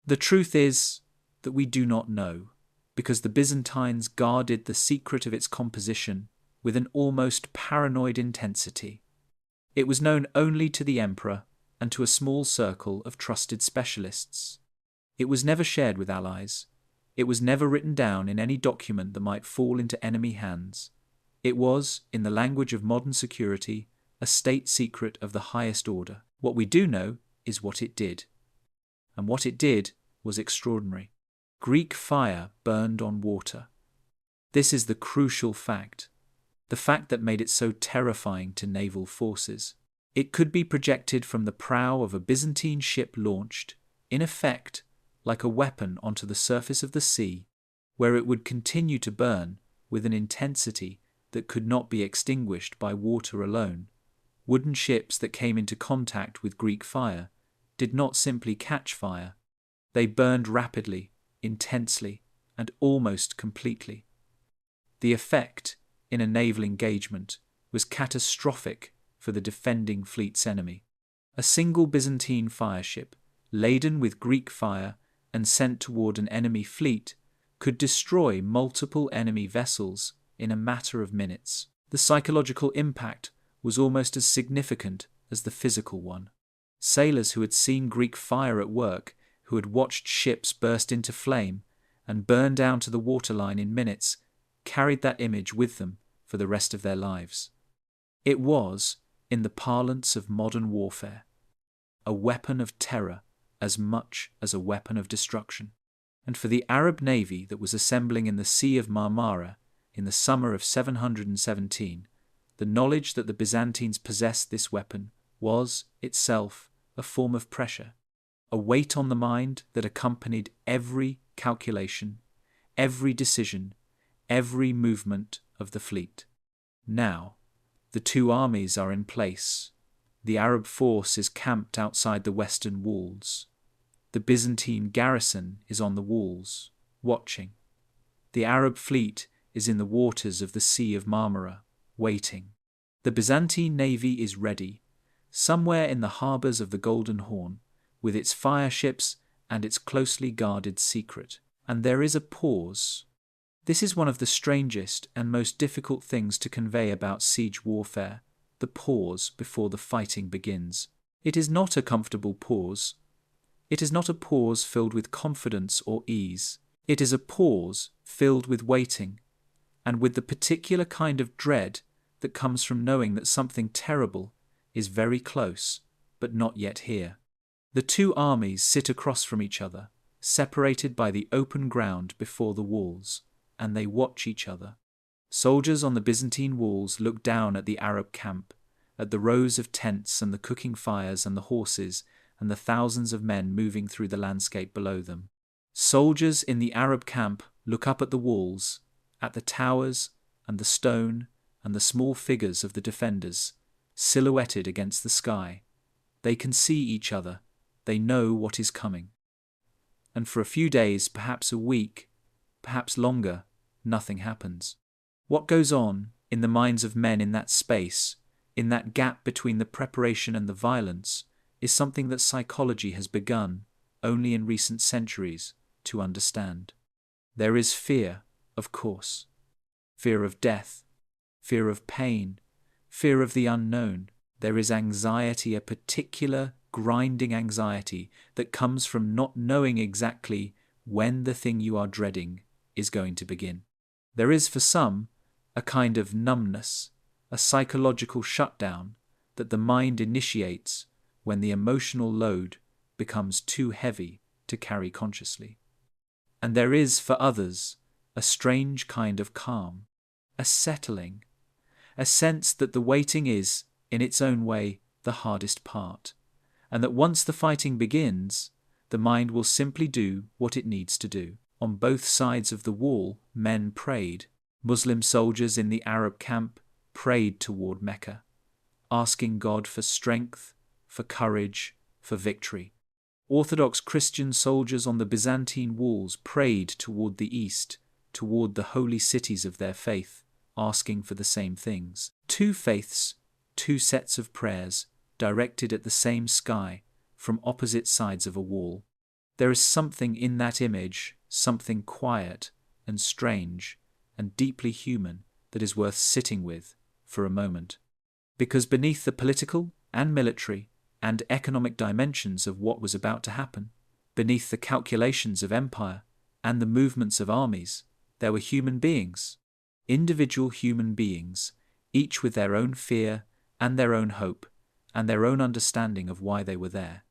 The truth is that we do not know, because the Byzantines guarded the secret of its composition with an almost paranoid intensity. It was known only to the emperor and to a small circle of trusted specialists. It was never shared with allies. It was never written down in any document that might fall into enemy hands. It was, in the language of modern security, a state secret of the highest order. What we do know is what it did. And what it did was extraordinary. Greek fire burned on water. This is the crucial fact, the fact that made it so terrifying to naval forces. It could be projected from the prow of a Byzantine ship launched, in effect, like a weapon onto the surface of the sea, where it would continue to burn with an intensity that could not be extinguished by water alone. Wooden ships that came into contact with Greek fire did not simply catch fire. They burned rapidly, intensely, and almost completely. The effect in a naval engagement was catastrophic for the defending fleet's enemy. A single Byzantine fireship, laden with Greek fire and sent toward an enemy fleet, could destroy multiple enemy vessels in a matter of minutes. The psychological impact was almost as significant as the physical one. Sailors who had seen Greek fire at work, who had watched ships burst into flame and burn down to the waterline in minutes, carried that image with them for the rest of their lives. It was, in the parlance of modern warfare, a weapon of terror as much as a weapon of destruction. And for the Arab navy that was assembling in the Sea of Marmara in the summer of 717, the knowledge that the Byzantines possessed this weapon was, itself, a form of pressure, a weight on the mind that accompanied every calculation, every decision, every movement of the fleet. Now, the two armies are in place. The Arab force is camped outside the western walls. The Byzantine garrison is on the walls, watching. The Arab fleet is in the waters of the Sea of Marmara, waiting. The Byzantine navy is ready, somewhere in the harbours of the Golden Horn, with its fireships and its closely guarded secret. And there is a pause. This is one of the strangest and most difficult things to convey about siege warfare, the pause before the fighting begins. It is not a comfortable pause. It is not a pause filled with confidence or ease. It is a pause filled with waiting, and with the particular kind of dread that comes from knowing that something terrible is very close, but not yet here. The two armies sit across from each other, separated by the open ground before the walls, and they watch each other. Soldiers on the Byzantine walls look down at the Arab camp, at the rows of tents and the cooking fires and the horses and the thousands of men moving through the landscape below them. Soldiers in the Arab camp look up at the walls, at the towers and the stone and the small figures of the defenders, silhouetted against the sky. They can see each other. They know what is coming. And for a few days, perhaps a week, perhaps longer, nothing happens. What goes on in the minds of men in that space, in that gap between the preparation and the violence, is something that psychology has begun, only in recent centuries, to understand. There is fear, of course. Fear of death, fear of pain, fear of the unknown. There is anxiety, a particular grinding anxiety that comes from not knowing exactly when the thing you are dreading is going to begin. There is, for some, a kind of numbness, a psychological shutdown that the mind initiates when the emotional load becomes too heavy to carry consciously. And there is, for others, a strange kind of calm, a settling, a sense that the waiting is, in its own way, the hardest part, and that once the fighting begins, the mind will simply do what it needs to do. On both sides of the wall, men prayed. Muslim soldiers in the Arab camp prayed toward Mecca, asking God for strength, for courage, for victory. Orthodox Christian soldiers on the Byzantine walls prayed toward the east, toward the holy cities of their faith, asking for the same things. Two faiths, two sets of prayers, directed at the same sky from opposite sides of a wall. There is something in that image, something quiet and strange and deeply human that is worth sitting with for a moment. Because beneath the political and military and economic dimensions of what was about to happen, beneath the calculations of empire and the movements of armies, there were human beings, individual human beings, each with their own fear and their own hope and their own understanding of why they were there.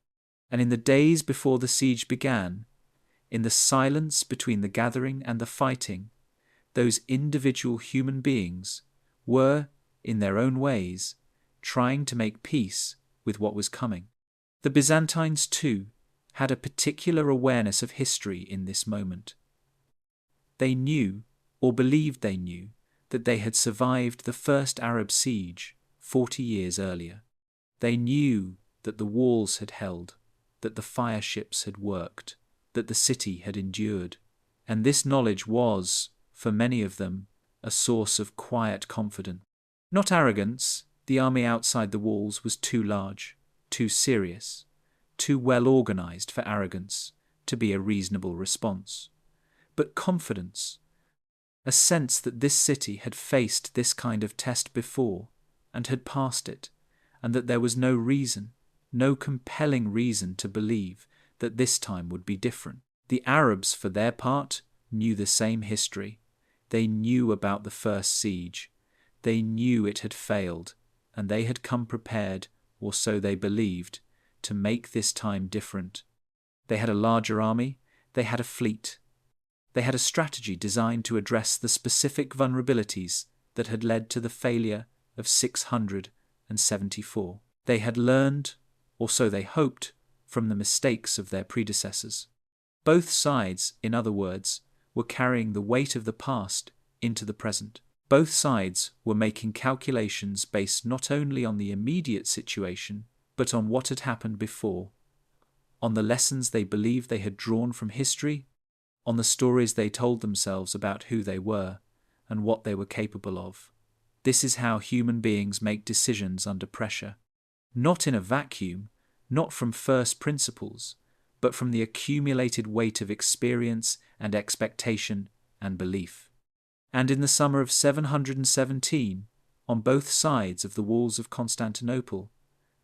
And in the days before the siege began, in the silence between the gathering and the fighting, those individual human beings were, in their own ways, trying to make peace with what was coming. The Byzantines, too, had a particular awareness of history in this moment. They knew, or believed they knew, that they had survived the first Arab siege 40 years earlier. They knew that the walls had held, that the fire ships had worked, that the city had endured, and this knowledge was, for many of them, a source of quiet confidence. Not arrogance. The army outside the walls was too large, too serious, too well organized for arrogance to be a reasonable response. But confidence, a sense that this city had faced this kind of test before and had passed it, and that there was no reason, no compelling reason to believe that this time would be different. The Arabs, for their part, knew the same history. They knew about the first siege. They knew it had failed, and they had come prepared, or so they believed, to make this time different. They had a larger army. They had a fleet. They had a strategy designed to address the specific vulnerabilities that had led to the failure of 674. They had learned, or so they hoped, from the mistakes of their predecessors. Both sides, in other words, were carrying the weight of the past into the present. Both sides were making calculations based not only on the immediate situation, but on what had happened before, on the lessons they believed they had drawn from history, on the stories they told themselves about who they were and what they were capable of. This is how human beings make decisions under pressure, not in a vacuum, not from first principles, but from the accumulated weight of experience and expectation and belief. And in the summer of 717, on both sides of the walls of Constantinople,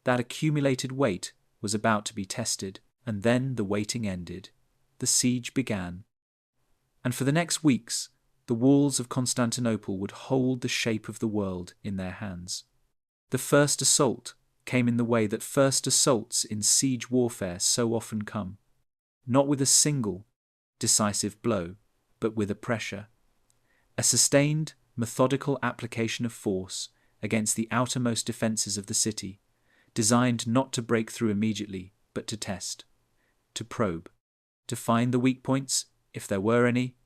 that accumulated weight was about to be tested, and then the waiting ended. The siege began. And for the next weeks, the walls of Constantinople would hold the shape of the world in their hands. The first assault came in the way that first assaults in siege warfare so often come, not with a single, decisive blow, but with a pressure, a sustained, methodical application of force against the outermost defences of the city, designed not to break through immediately, but to test, to probe, to find the weak points, if there were any,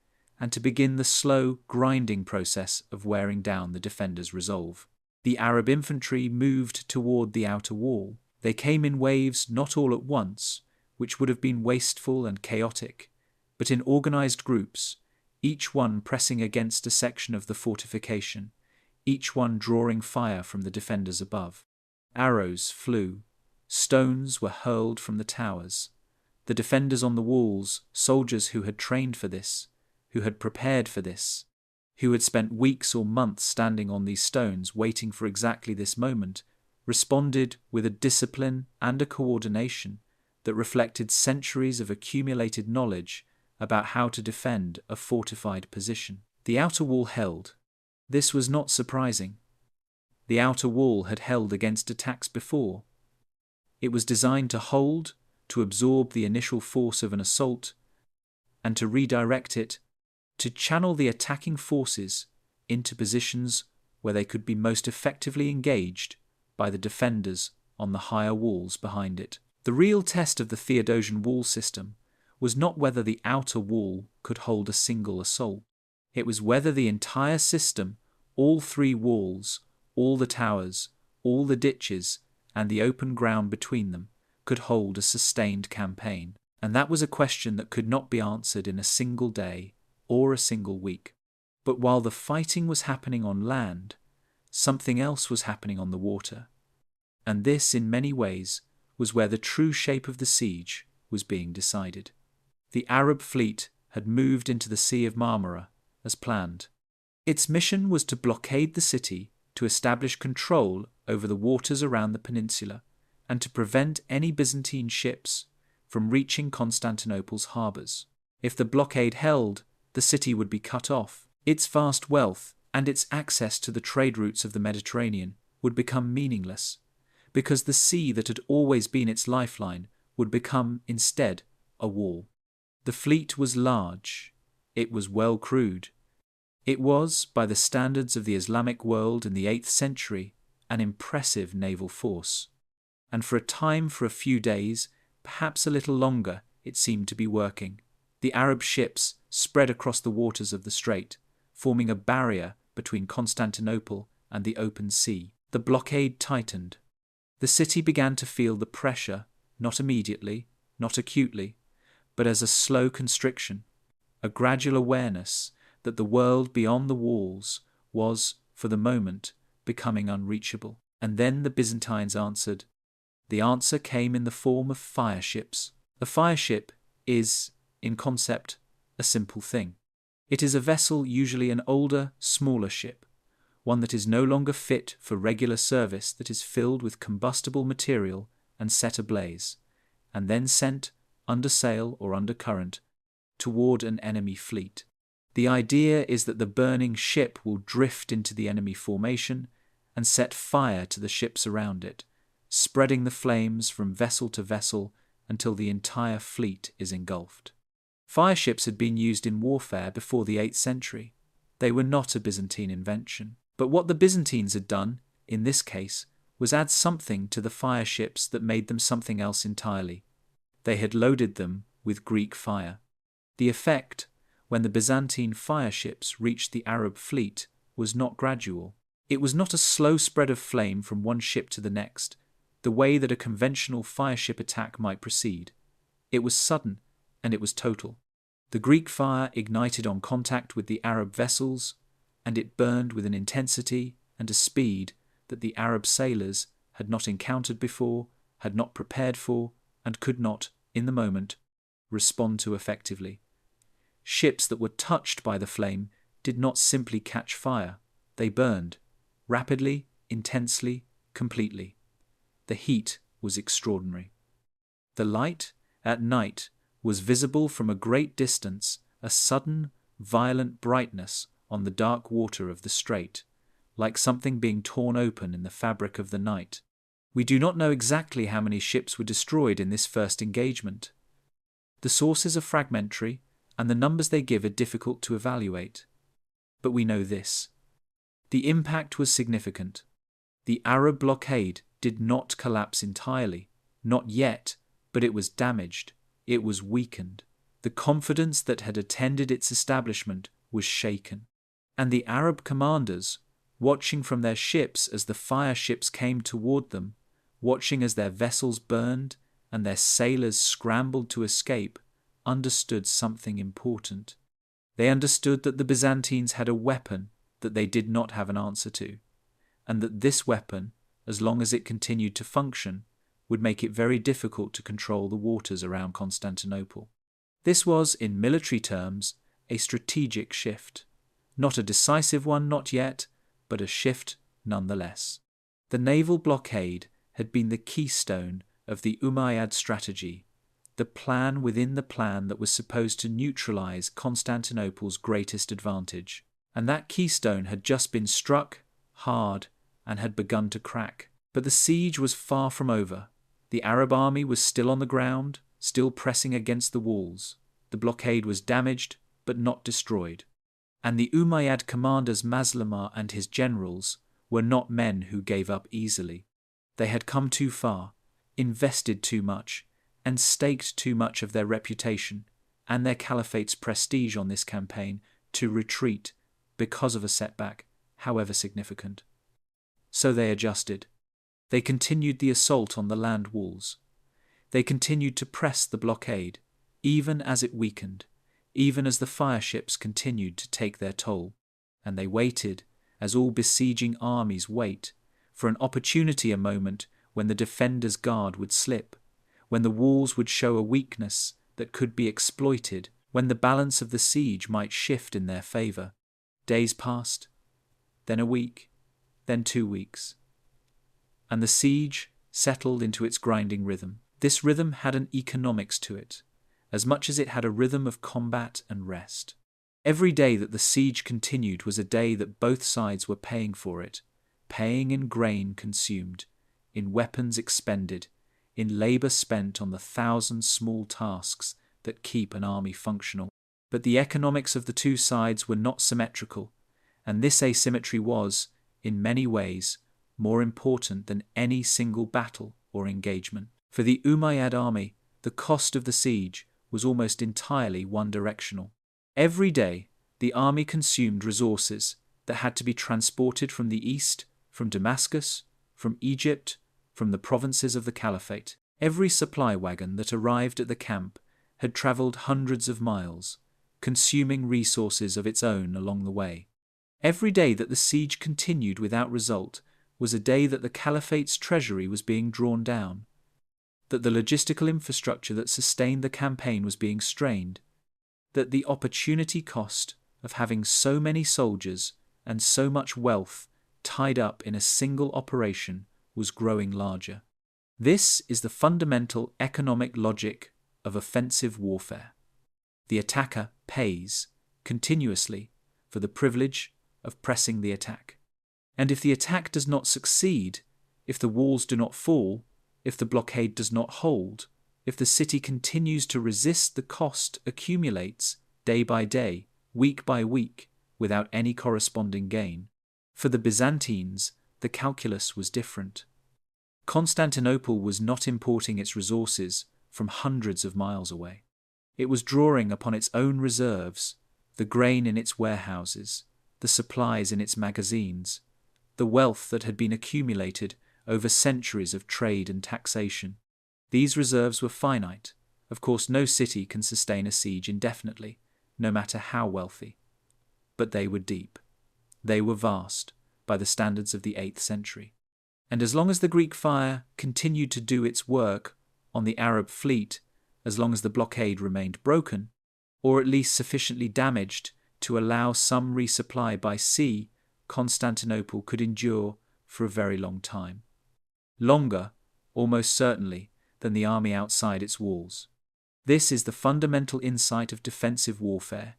and to begin the slow, grinding process of wearing down the defenders' resolve. The Arab infantry moved toward the outer wall. They came in waves not all at once, which would have been wasteful and chaotic, but in organized groups, each one pressing against a section of the fortification, each one drawing fire from the defenders above. Arrows flew, stones were hurled from the towers. The defenders on the walls, soldiers who had trained for this, who had prepared for this, who had spent weeks or months standing on these stones waiting for exactly this moment, responded with a discipline and a coordination that reflected centuries of accumulated knowledge about how to defend a fortified position. The outer wall held. This was not surprising. The outer wall had held against attacks before. It was designed to hold, to absorb the initial force of an assault, and to redirect it, to channel the attacking forces into positions where they could be most effectively engaged by the defenders on the higher walls behind it. The real test of the Theodosian wall system was not whether the outer wall could hold a single assault. It was whether the entire system, all three walls, all the towers, all the ditches, and the open ground between them, could hold a sustained campaign. And that was a question that could not be answered in a single day or a single week. But while the fighting was happening on land, something else was happening on the water. And this, in many ways, was where the true shape of the siege was being decided. The Arab fleet had moved into the Sea of Marmara as planned. Its mission was to blockade the city, to establish control over the waters around the peninsula, and to prevent any Byzantine ships from reaching Constantinople's harbours. If the blockade held, the city would be cut off. Its vast wealth and its access to the trade routes of the Mediterranean would become meaningless, because the sea that had always been its lifeline would become, instead, a wall. The fleet was large. It was well crewed. It was, by the standards of the Islamic world in the 8th century, an impressive naval force. And for a time, for a few days, perhaps a little longer, it seemed to be working. The Arab ships spread across the waters of the strait, forming a barrier between Constantinople and the open sea. The blockade tightened. The city began to feel the pressure, not immediately, not acutely, but as a slow constriction, a gradual awareness that the world beyond the walls was, for the moment, becoming unreachable. And then the Byzantines answered. The answer came in the form of fire ships. A fire ship is, in concept, a simple thing. It is a vessel, usually an older, smaller ship, one that is no longer fit for regular service, that is filled with combustible material and set ablaze, and then sent, under sail or under current, toward an enemy fleet. The idea is that the burning ship will drift into the enemy formation and set fire to the ships around it, spreading the flames from vessel to vessel until the entire fleet is engulfed. Fire ships had been used in warfare before the 8th century. They were not a Byzantine invention. But what the Byzantines had done, in this case, was add something to the fire ships that made them something else entirely. They had loaded them with Greek fire. The effect, when the Byzantine fire ships reached the Arab fleet, was not gradual. It was not a slow spread of flame from one ship to the next, the way that a conventional fire ship attack might proceed. It was sudden, and it was total. The Greek fire ignited on contact with the Arab vessels, and it burned with an intensity and a speed that the Arab sailors had not encountered before, had not prepared for, and could not, in the moment, respond to effectively. Ships that were touched by the flame did not simply catch fire. They burned, rapidly, intensely, completely. The heat was extraordinary. The light, at night, was visible from a great distance, a sudden, violent brightness on the dark water of the strait, like something being torn open in the fabric of the night. We do not know exactly how many ships were destroyed in this first engagement. The sources are fragmentary, and the numbers they give are difficult to evaluate. But we know this. The impact was significant. The Arab blockade did not collapse entirely, not yet, but it was damaged, it was weakened. The confidence that had attended its establishment was shaken. And the Arab commanders, watching from their ships as the fire ships came toward them, watching as their vessels burned and their sailors scrambled to escape, understood something important. They understood that the Byzantines had a weapon that they did not have an answer to, and that this weapon, as long as it continued to function, would make it very difficult to control the waters around Constantinople. This was, in military terms, a strategic shift. Not a decisive one, not yet, but a shift nonetheless. The naval blockade had been the keystone of the Umayyad strategy, the plan within the plan that was supposed to neutralize Constantinople's greatest advantage. And that keystone had just been struck hard and had begun to crack. But the siege was far from over. The Arab army was still on the ground, still pressing against the walls. The blockade was damaged, but not destroyed. And the Umayyad commanders Maslama and his generals were not men who gave up easily. They had come too far, invested too much, and staked too much of their reputation and their caliphate's prestige on this campaign to retreat because of a setback, however significant. So they adjusted. They continued the assault on the land walls. They continued to press the blockade, even as it weakened, even as the fire ships continued to take their toll. And they waited, as all besieging armies wait, for an opportunity, a moment when the defender's guard would slip, when the walls would show a weakness that could be exploited, when the balance of the siege might shift in their favor. Days passed, then a week, then 2 weeks. And the siege settled into its grinding rhythm. This rhythm had an economics to it, as much as it had a rhythm of combat and rest. Every day that the siege continued was a day that both sides were paying for it, paying in grain consumed, in weapons expended, in labor spent on the 1,000 small tasks that keep an army functional. But the economics of the two sides were not symmetrical, and this asymmetry was, in many ways, more important than any single battle or engagement. For the Umayyad army, the cost of the siege was almost entirely one-directional. Every day, the army consumed resources that had to be transported from the east, from Damascus, from Egypt, from the provinces of the Caliphate. Every supply wagon that arrived at the camp had travelled hundreds of miles, consuming resources of its own along the way. Every day that the siege continued without result was a day that the Caliphate's treasury was being drawn down, that the logistical infrastructure that sustained the campaign was being strained, that the opportunity cost of having so many soldiers and so much wealth tied up in a single operation was growing larger. This is the fundamental economic logic of offensive warfare. The attacker pays continuously for the privilege of pressing the attack. And if the attack does not succeed, if the walls do not fall, if the blockade does not hold, if the city continues to resist, the cost accumulates day by day, week by week, without any corresponding gain. For the Byzantines, the calculus was different. Constantinople was not importing its resources from hundreds of miles away. It was drawing upon its own reserves, the grain in its warehouses, the supplies in its magazines, the wealth that had been accumulated over centuries of trade and taxation. These reserves were finite. Of course, no city can sustain a siege indefinitely, no matter how wealthy. But they were deep. They were vast, by the standards of the 8th century. And as long as the Greek fire continued to do its work on the Arab fleet, as long as the blockade remained broken, or at least sufficiently damaged to allow some resupply by sea, Constantinople could endure for a very long time. Longer, almost certainly, than the army outside its walls. This is the fundamental insight of defensive warfare,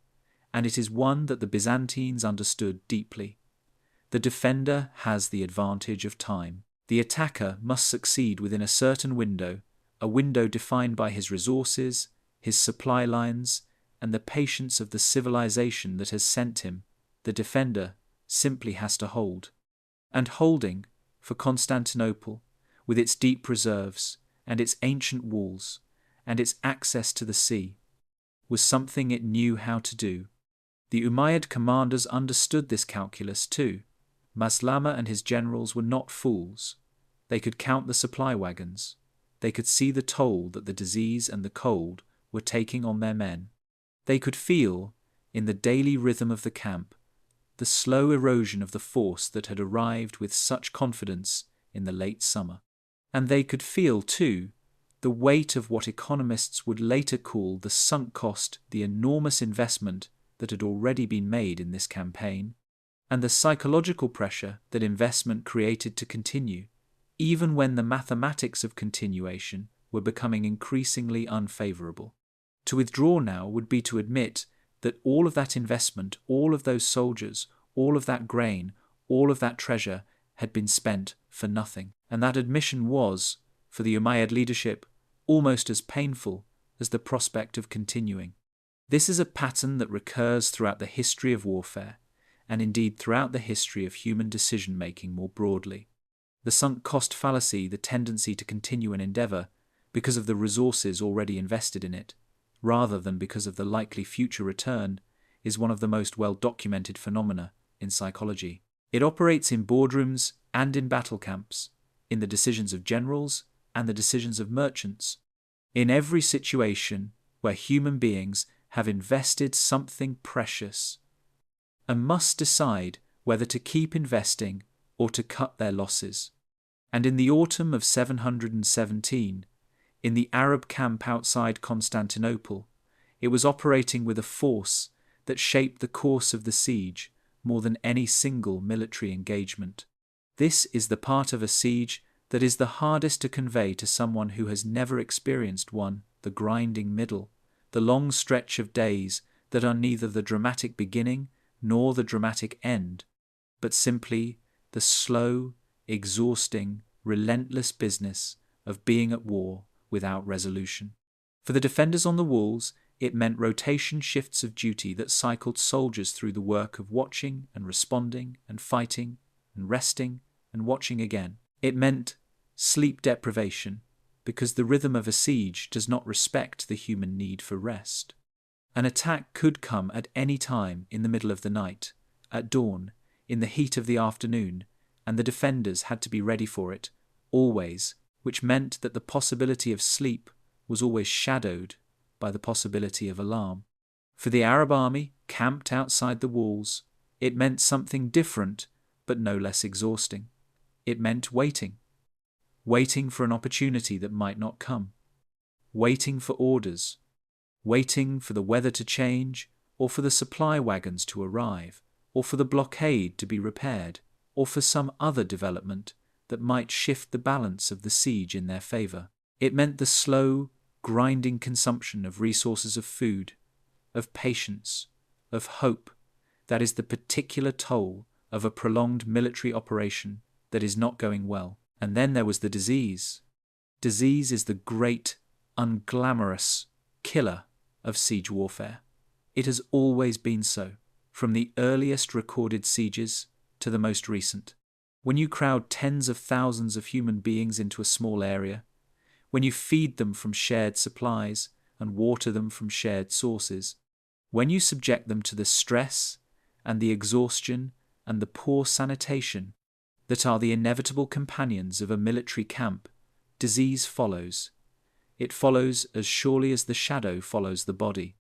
and it is one that the Byzantines understood deeply. The defender has the advantage of time. The attacker must succeed within a certain window, a window defined by his resources, his supply lines, and the patience of the civilization that has sent him. The defender simply has to hold. And holding, for Constantinople, with its deep reserves and its ancient walls and its access to the sea, was something it knew how to do. The Umayyad commanders understood this calculus too. Maslama and his generals were not fools. They could count the supply wagons. They could see the toll that the disease and the cold were taking on their men. They could feel, in the daily rhythm of the camp, the slow erosion of the force that had arrived with such confidence in the late summer. And they could feel, too, the weight of what economists would later call the sunk cost, the enormous investment that had already been made in this campaign, and the psychological pressure that investment created to continue, even when the mathematics of continuation were becoming increasingly unfavourable. To withdraw now would be to admit that all of that investment, all of those soldiers, all of that grain, all of that treasure had been spent for nothing. And that admission was, for the Umayyad leadership, almost as painful as the prospect of continuing. This is a pattern that recurs throughout the history of warfare, and indeed throughout the history of human decision-making more broadly. The sunk cost fallacy, the tendency to continue an endeavour because of the resources already invested in it, rather than because of the likely future return, is one of the most well-documented phenomena in psychology. It operates in boardrooms and in battle camps, in the decisions of generals and the decisions of merchants, in every situation where human beings have invested something precious and must decide whether to keep investing or to cut their losses. And in the autumn of 717, in the Arab camp outside Constantinople, it was operating with a force that shaped the course of the siege more than any single military engagement. This is the part of a siege that is the hardest to convey to someone who has never experienced one, the grinding middle, the long stretch of days that are neither the dramatic beginning nor the dramatic end, but simply the slow, exhausting, relentless business of being at war without resolution. For the defenders on the walls, it meant rotation shifts of duty that cycled soldiers through the work of watching and responding and fighting and resting and watching again. It meant sleep deprivation, because the rhythm of a siege does not respect the human need for rest. An attack could come at any time in the middle of the night, at dawn, in the heat of the afternoon, and the defenders had to be ready for it, always, which meant that the possibility of sleep was always shadowed by the possibility of alarm. For the Arab army, camped outside the walls, it meant something different but no less exhausting. It meant waiting. Waiting for an opportunity that might not come. Waiting for orders. Waiting for the weather to change, or for the supply wagons to arrive, or for the blockade to be repaired, or for some other development that might shift the balance of the siege in their favour. It meant the slow, grinding consumption of resources of food, of patience, of hope. That is the particular toll of a prolonged military operation that is not going well. And then there was the disease. Disease is the great, unglamorous killer of siege warfare. It has always been so, from the earliest recorded sieges to the most recent. When you crowd tens of thousands of human beings into a small area, when you feed them from shared supplies and water them from shared sources, when you subject them to the stress and the exhaustion and the poor sanitation that are the inevitable companions of a military camp, disease follows. It follows as surely as the shadow follows the body.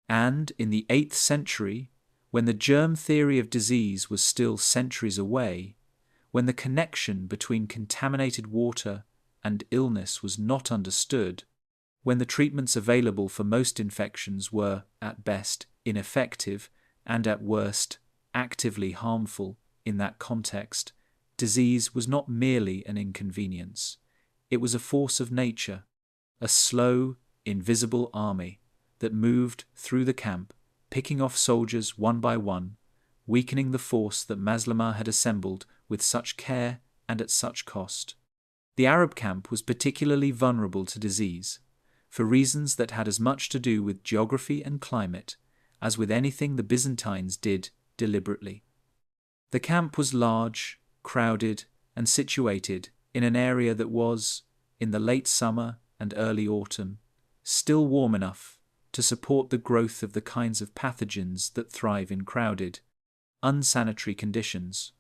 And in the 8th century, when the germ theory of disease was still centuries away, when the connection between contaminated water and illness was not understood, when the treatments available for most infections were, at best, ineffective and at worst, actively harmful in that context, disease was not merely an inconvenience. It was a force of nature, a slow, invisible army that moved through the camp, picking off soldiers one by one, weakening the force that Maslama had assembled with such care and at such cost. The Arab camp was particularly vulnerable to disease, for reasons that had as much to do with geography and climate as with anything the Byzantines did deliberately. The camp was large, crowded, and situated in an area that was, in the late summer and early autumn, still warm enough to support the growth of the kinds of pathogens that thrive in crowded, unsanitary conditions.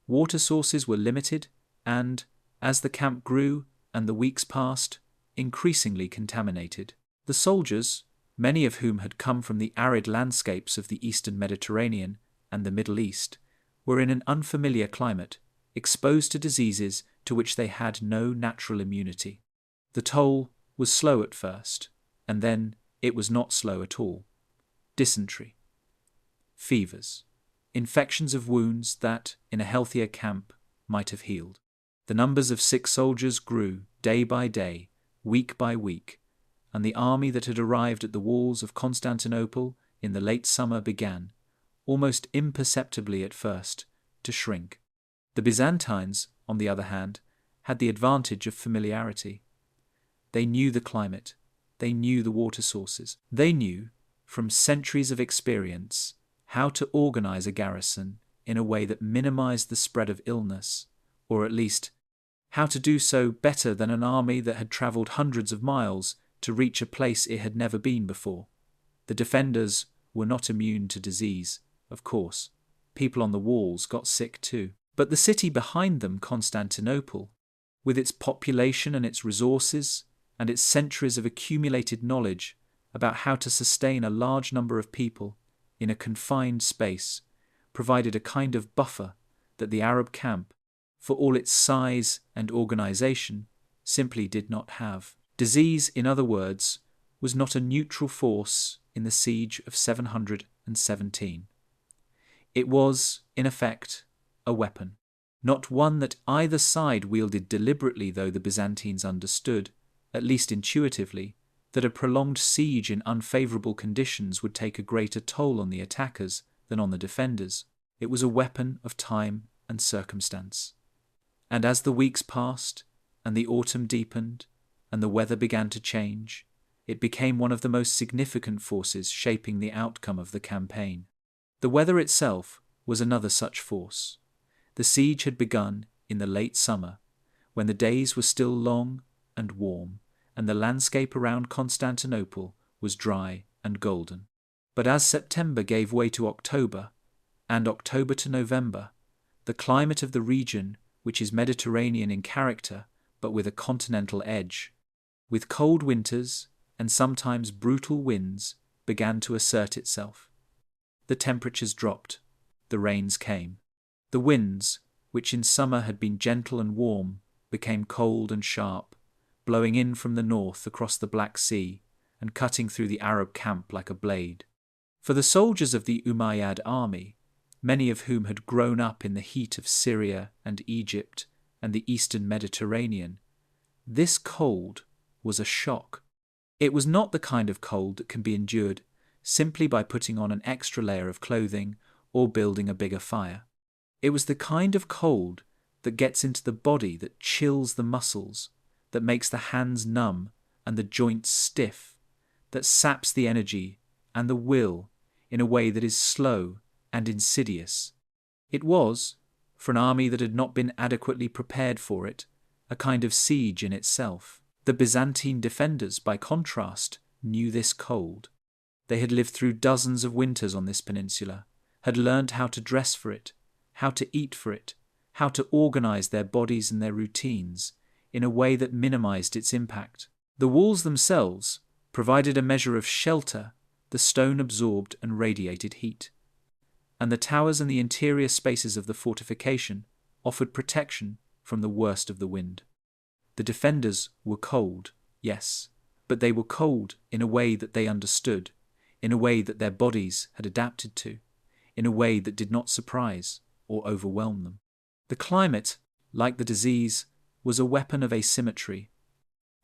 Water sources were limited and, as the camp grew and the weeks passed, increasingly contaminated. The soldiers, many of whom had come from the arid landscapes of the eastern Mediterranean and the Middle East, were in an unfamiliar climate, exposed to diseases to which they had no natural immunity. The toll was slow at first, and then it was not slow at all. Dysentery, fevers, infections of wounds that, in a healthier camp, might have healed. The numbers of sick soldiers grew day by day, week by week, and the army that had arrived at the walls of Constantinople in the late summer began, almost imperceptibly at first, to shrink. The Byzantines, on the other hand, had the advantage of familiarity. They knew the climate, they knew the water sources, they knew, from centuries of experience, how to organize a garrison in a way that minimized the spread of illness, or at least how to do so better than an army that had traveled hundreds of miles to reach a place it had never been before. The defenders were not immune to disease, of course. People on the walls got sick too. But the city behind them, Constantinople, with its population and its resources and its centuries of accumulated knowledge about how to sustain a large number of people in a confined space, provided a kind of buffer that the Arab camp, for all its size and organization, simply did not have. Disease, in other words, was not a neutral force in the siege of 717. It was, in effect, a weapon, not one that either side wielded deliberately, though the Byzantines understood, at least intuitively, that a prolonged siege in unfavourable conditions would take a greater toll on the attackers than on the defenders. It was a weapon of time and circumstance. And as the weeks passed, and the autumn deepened, and the weather began to change, it became one of the most significant forces shaping the outcome of the campaign. The weather itself was another such force. The siege had begun in the late summer, when the days were still long and warm, and the landscape around Constantinople was dry and golden. But as September gave way to October, and October to November, the climate of the region, which is Mediterranean in character but with a continental edge, with cold winters and sometimes brutal winds, began to assert itself. The temperatures dropped. The rains came. The winds, which in summer had been gentle and warm, became cold and sharp, blowing in from the north across the Black Sea and cutting through the Arab camp like a blade. For the soldiers of the Umayyad army, many of whom had grown up in the heat of Syria and Egypt and the eastern Mediterranean, this cold was a shock. It was not the kind of cold that can be endured simply by putting on an extra layer of clothing or building a bigger fire. It was the kind of cold that gets into the body, that chills the muscles, that makes the hands numb and the joints stiff, that saps the energy and the will in a way that is slow and insidious. It was, for an army that had not been adequately prepared for it, a kind of siege in itself. The Byzantine defenders, by contrast, knew this cold. They had lived through dozens of winters on this peninsula, had learned how to dress for it, how to eat for it, how to organize their bodies and their routines in a way that minimized its impact. The walls themselves provided a measure of shelter. The stone absorbed and radiated heat, and the towers and the interior spaces of the fortification offered protection from the worst of the wind. The defenders were cold, yes, but they were cold in a way that they understood, in a way that their bodies had adapted to, in a way that did not surprise or overwhelm them. The climate, like the disease, was a weapon of asymmetry.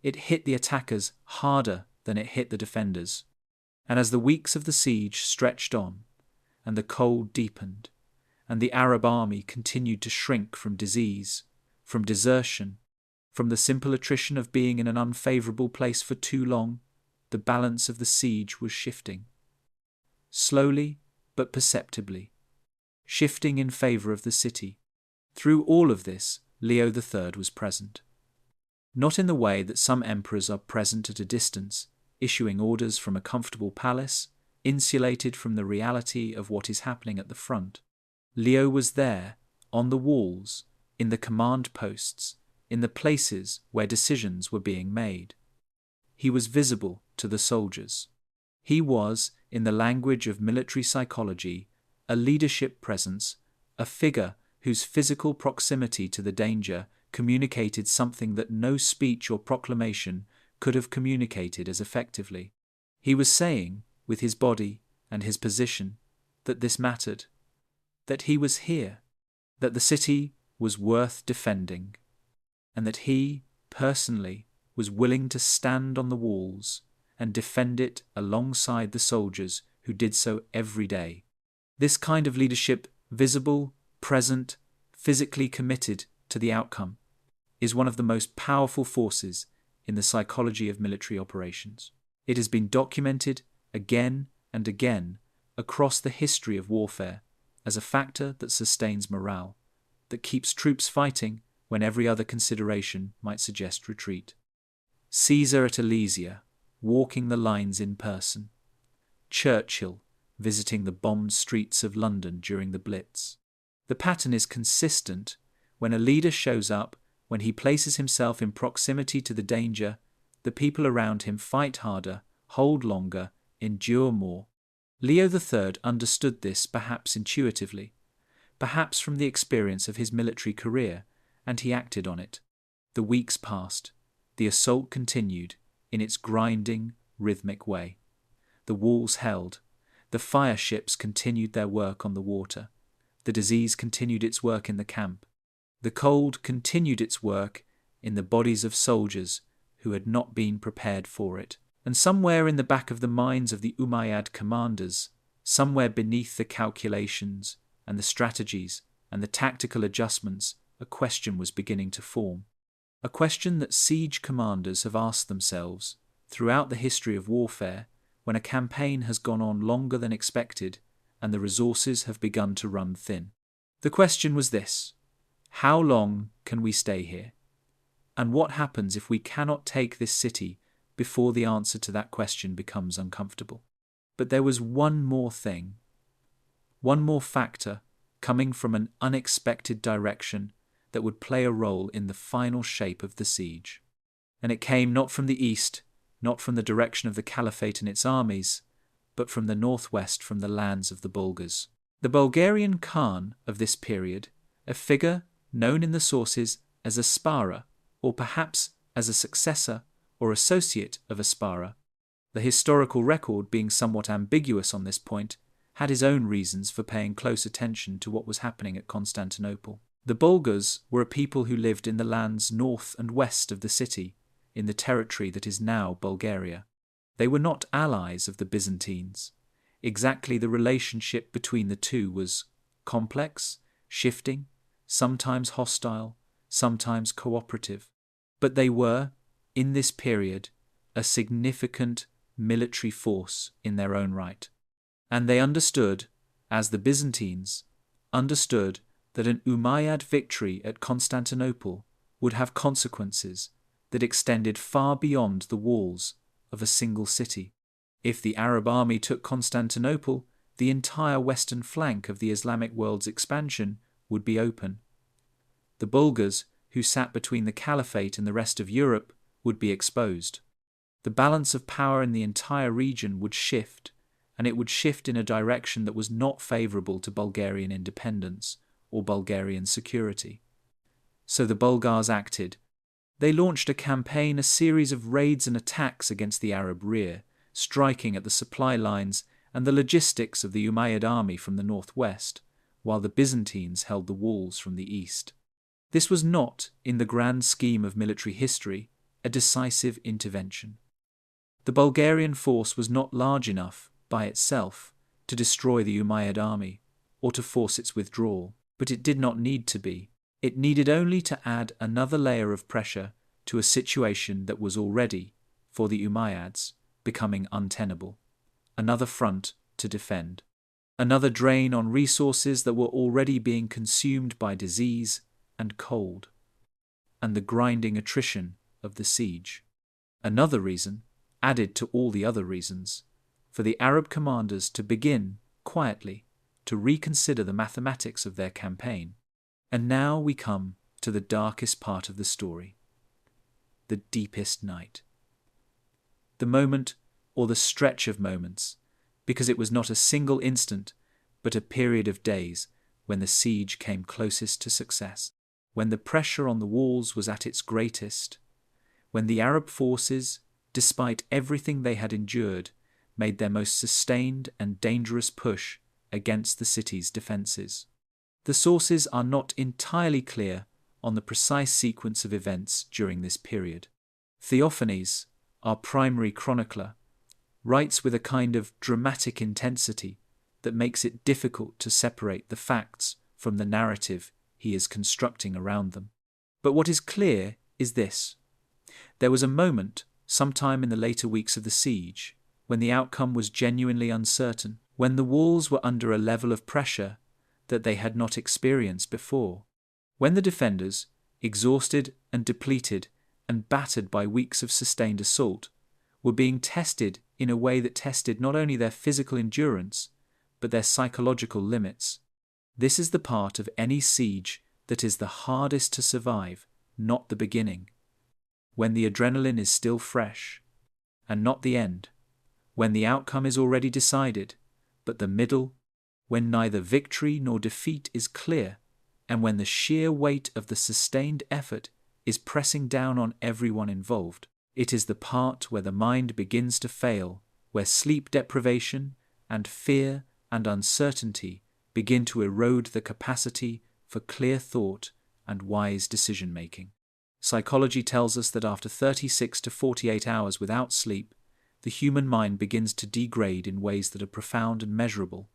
It hit the attackers harder than it hit the defenders. And as the weeks of the siege stretched on, and the cold deepened, and the Arab army continued to shrink from disease, from desertion, from the simple attrition of being in an unfavourable place for too long, the balance of the siege was shifting. Slowly but perceptibly, shifting in favour of the city. Through all of this, Leo III was present. Not in the way that some emperors are present at a distance, issuing orders from a comfortable palace, insulated from the reality of what is happening at the front. Leo was there, on the walls, in the command posts, in the places where decisions were being made. He was visible to the soldiers. He was, in the language of military psychology, a leadership presence, a figure whose physical proximity to the danger communicated something that no speech or proclamation could have communicated as effectively. He was saying, with his body and his position, that this mattered, that he was here, that the city was worth defending, and that he, personally, was willing to stand on the walls and defend it alongside the soldiers who did so every day. This kind of leadership, visible, present, physically committed to the outcome, is one of the most powerful forces in the psychology of military operations. It has been documented again and again across the history of warfare as a factor that sustains morale, that keeps troops fighting when every other consideration might suggest retreat. Caesar at Alesia, walking the lines in person. Churchill, visiting the bombed streets of London during the Blitz. The pattern is consistent. When a leader shows up, when he places himself in proximity to the danger, the people around him fight harder, hold longer, endure more. Leo III understood this perhaps intuitively, perhaps from the experience of his military career, and he acted on it. The weeks passed. The assault continued in its grinding, rhythmic way. The walls held. The fire ships continued their work on the water. The disease continued its work in the camp. The cold continued its work in the bodies of soldiers who had not been prepared for it. And somewhere in the back of the minds of the Umayyad commanders, somewhere beneath the calculations and the strategies and the tactical adjustments, a question was beginning to form. A question that siege commanders have asked themselves throughout the history of warfare when a campaign has gone on longer than expected and the resources have begun to run thin. The question was this: how long can we stay here? And what happens if we cannot take this city before the answer to that question becomes uncomfortable. But there was one more thing, one more factor coming from an unexpected direction that would play a role in the final shape of the siege. And it came not from the east, not from the direction of the Caliphate and its armies, but from the northwest, from the lands of the Bulgars. The Bulgarian Khan of this period, a figure known in the sources as Aspara, or perhaps as a successor or associate of Aspara, the historical record being somewhat ambiguous on this point, had his own reasons for paying close attention to what was happening at Constantinople. The Bulgars were a people who lived in the lands north and west of the city, in the territory that is now Bulgaria. They were not allies of the Byzantines. Exactly the relationship between the two was complex, shifting, sometimes hostile, sometimes cooperative. But they were, in this period, a significant military force in their own right. And they understood, as the Byzantines understood, that an Umayyad victory at Constantinople would have consequences that extended far beyond the walls of a single city. If the Arab army took Constantinople, the entire western flank of the Islamic world's expansion would be open. The Bulgars, who sat between the Caliphate and the rest of Europe, would be exposed. The balance of power in the entire region would shift, and it would shift in a direction that was not favourable to Bulgarian independence or Bulgarian security. So the Bulgars acted. They launched a campaign, a series of raids and attacks against the Arab rear, striking at the supply lines and the logistics of the Umayyad army from the northwest, while the Byzantines held the walls from the east. This was not, in the grand scheme of military history, a decisive intervention. The Bulgarian force was not large enough, by itself, to destroy the Umayyad army, or to force its withdrawal, but it did not need to be. It needed only to add another layer of pressure to a situation that was already, for the Umayyads, becoming untenable. Another front to defend. Another drain on resources that were already being consumed by disease and cold, and the grinding attrition of the siege. Another reason, added to all the other reasons, for the Arab commanders to begin, quietly, to reconsider the mathematics of their campaign. And now we come to the darkest part of the story, the deepest night. The moment, or the stretch of moments, because it was not a single instant, but a period of days, when the siege came closest to success, when the pressure on the walls was at its greatest, when the Arab forces, despite everything they had endured, made their most sustained and dangerous push against the city's defences. The sources are not entirely clear on the precise sequence of events during this period. Theophanes, our primary chronicler, writes with a kind of dramatic intensity that makes it difficult to separate the facts from the narrative he is constructing around them. But what is clear is this. There was a moment, sometime in the later weeks of the siege, when the outcome was genuinely uncertain, when the walls were under a level of pressure that they had not experienced before, when the defenders, exhausted and depleted and battered by weeks of sustained assault, were being tested in a way that tested not only their physical endurance, but their psychological limits. This is the part of any siege that is the hardest to survive, not the beginning, when the adrenaline is still fresh, and not the end, when the outcome is already decided, but the middle, when neither victory nor defeat is clear, and when the sheer weight of the sustained effort is pressing down on everyone involved. It is the part where the mind begins to fail, where sleep deprivation and fear and uncertainty begin to erode the capacity for clear thought and wise decision-making. Psychology tells us that after 36 to 48 hours without sleep, the human mind begins to degrade in ways that are profound and measurable.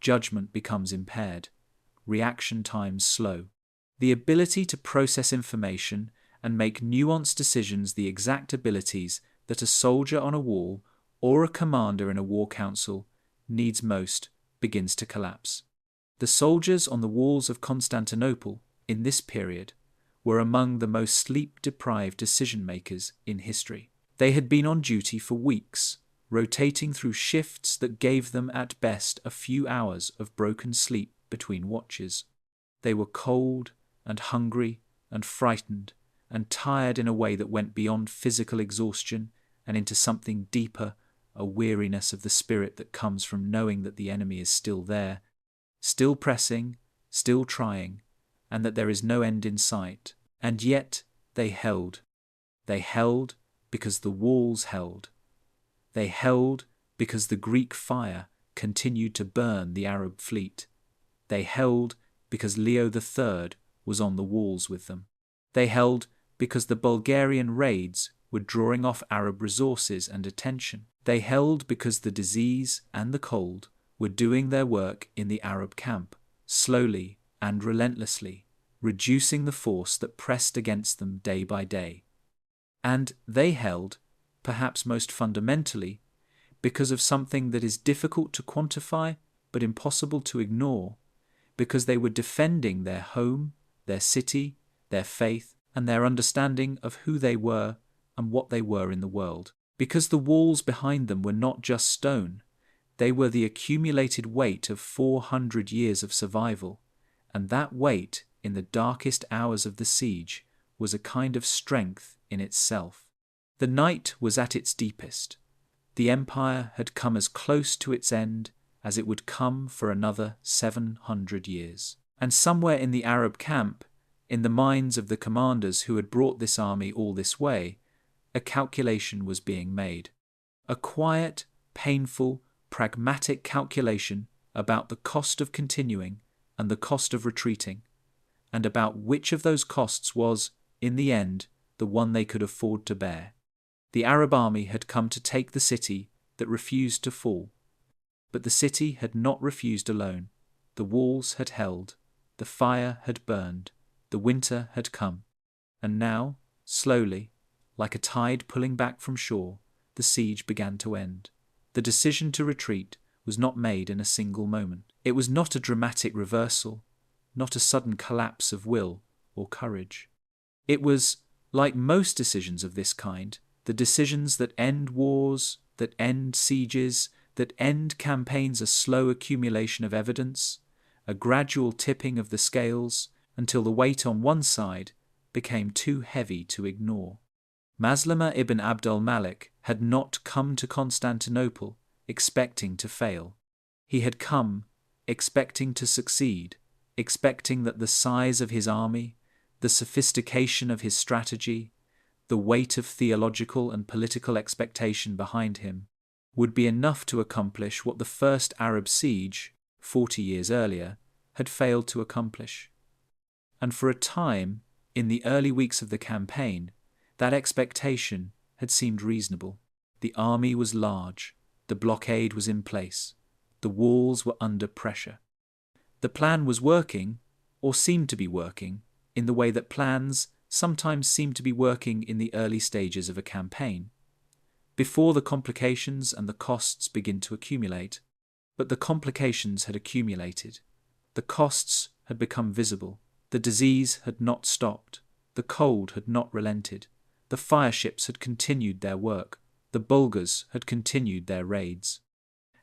Judgment becomes impaired, reaction times slow. The ability to process information and make nuanced decisions, the exact abilities that a soldier on a wall or a commander in a war council needs most, begins to collapse. The soldiers on the walls of Constantinople in this period were among the most sleep-deprived decision-makers in history. They had been on duty for weeks, rotating through shifts that gave them at best a few hours of broken sleep between watches. They were cold and hungry and frightened and tired in a way that went beyond physical exhaustion and into something deeper, a weariness of the spirit that comes from knowing that the enemy is still there, still pressing, still trying, and that there is no end in sight. And yet they held. They held because the walls held. They held because the Greek fire continued to burn the Arab fleet. They held because Leo III was on the walls with them. They held because the Bulgarian raids were drawing off Arab resources and attention. They held because the disease and the cold were doing their work in the Arab camp, slowly and relentlessly, reducing the force that pressed against them day by day. And they held, perhaps most fundamentally, because of something that is difficult to quantify but impossible to ignore, because they were defending their home, their city, their faith, and their understanding of who they were and what they were in the world. Because the walls behind them were not just stone, they were the accumulated weight of 400 years of survival, and that weight, in the darkest hours of the siege, was a kind of strength in itself. The night was at its deepest. The empire had come as close to its end as it would come for another 700 years. And somewhere in the Arab camp, in the minds of the commanders who had brought this army all this way, a calculation was being made. A quiet, painful, pragmatic calculation about the cost of continuing and the cost of retreating, and about which of those costs was, in the end, the one they could afford to bear. The Arab army had come to take the city that refused to fall. But the city had not refused alone. The walls had held. The fire had burned. The winter had come. And now, slowly, like a tide pulling back from shore, the siege began to end. The decision to retreat was not made in a single moment. It was not a dramatic reversal, not a sudden collapse of will or courage. It was, like most decisions of this kind, the decisions that end wars, that end sieges, that end campaigns, a slow accumulation of evidence, a gradual tipping of the scales until the weight on one side became too heavy to ignore. Maslama ibn Abd al-Malik had not come to Constantinople expecting to fail. He had come expecting to succeed, expecting that the size of his army, the sophistication of his strategy, the weight of theological and political expectation behind him, would be enough to accomplish what the first Arab siege, 40 years earlier, had failed to accomplish. And for a time, in the early weeks of the campaign, that expectation had seemed reasonable. The army was large, the blockade was in place, the walls were under pressure. The plan was working, or seemed to be working, in the way that plans sometimes seem to be working in the early stages of a campaign, before the complications and the costs begin to accumulate. But the complications had accumulated. The costs had become visible. The disease had not stopped. The cold had not relented. The fireships had continued their work. The Bulgars had continued their raids.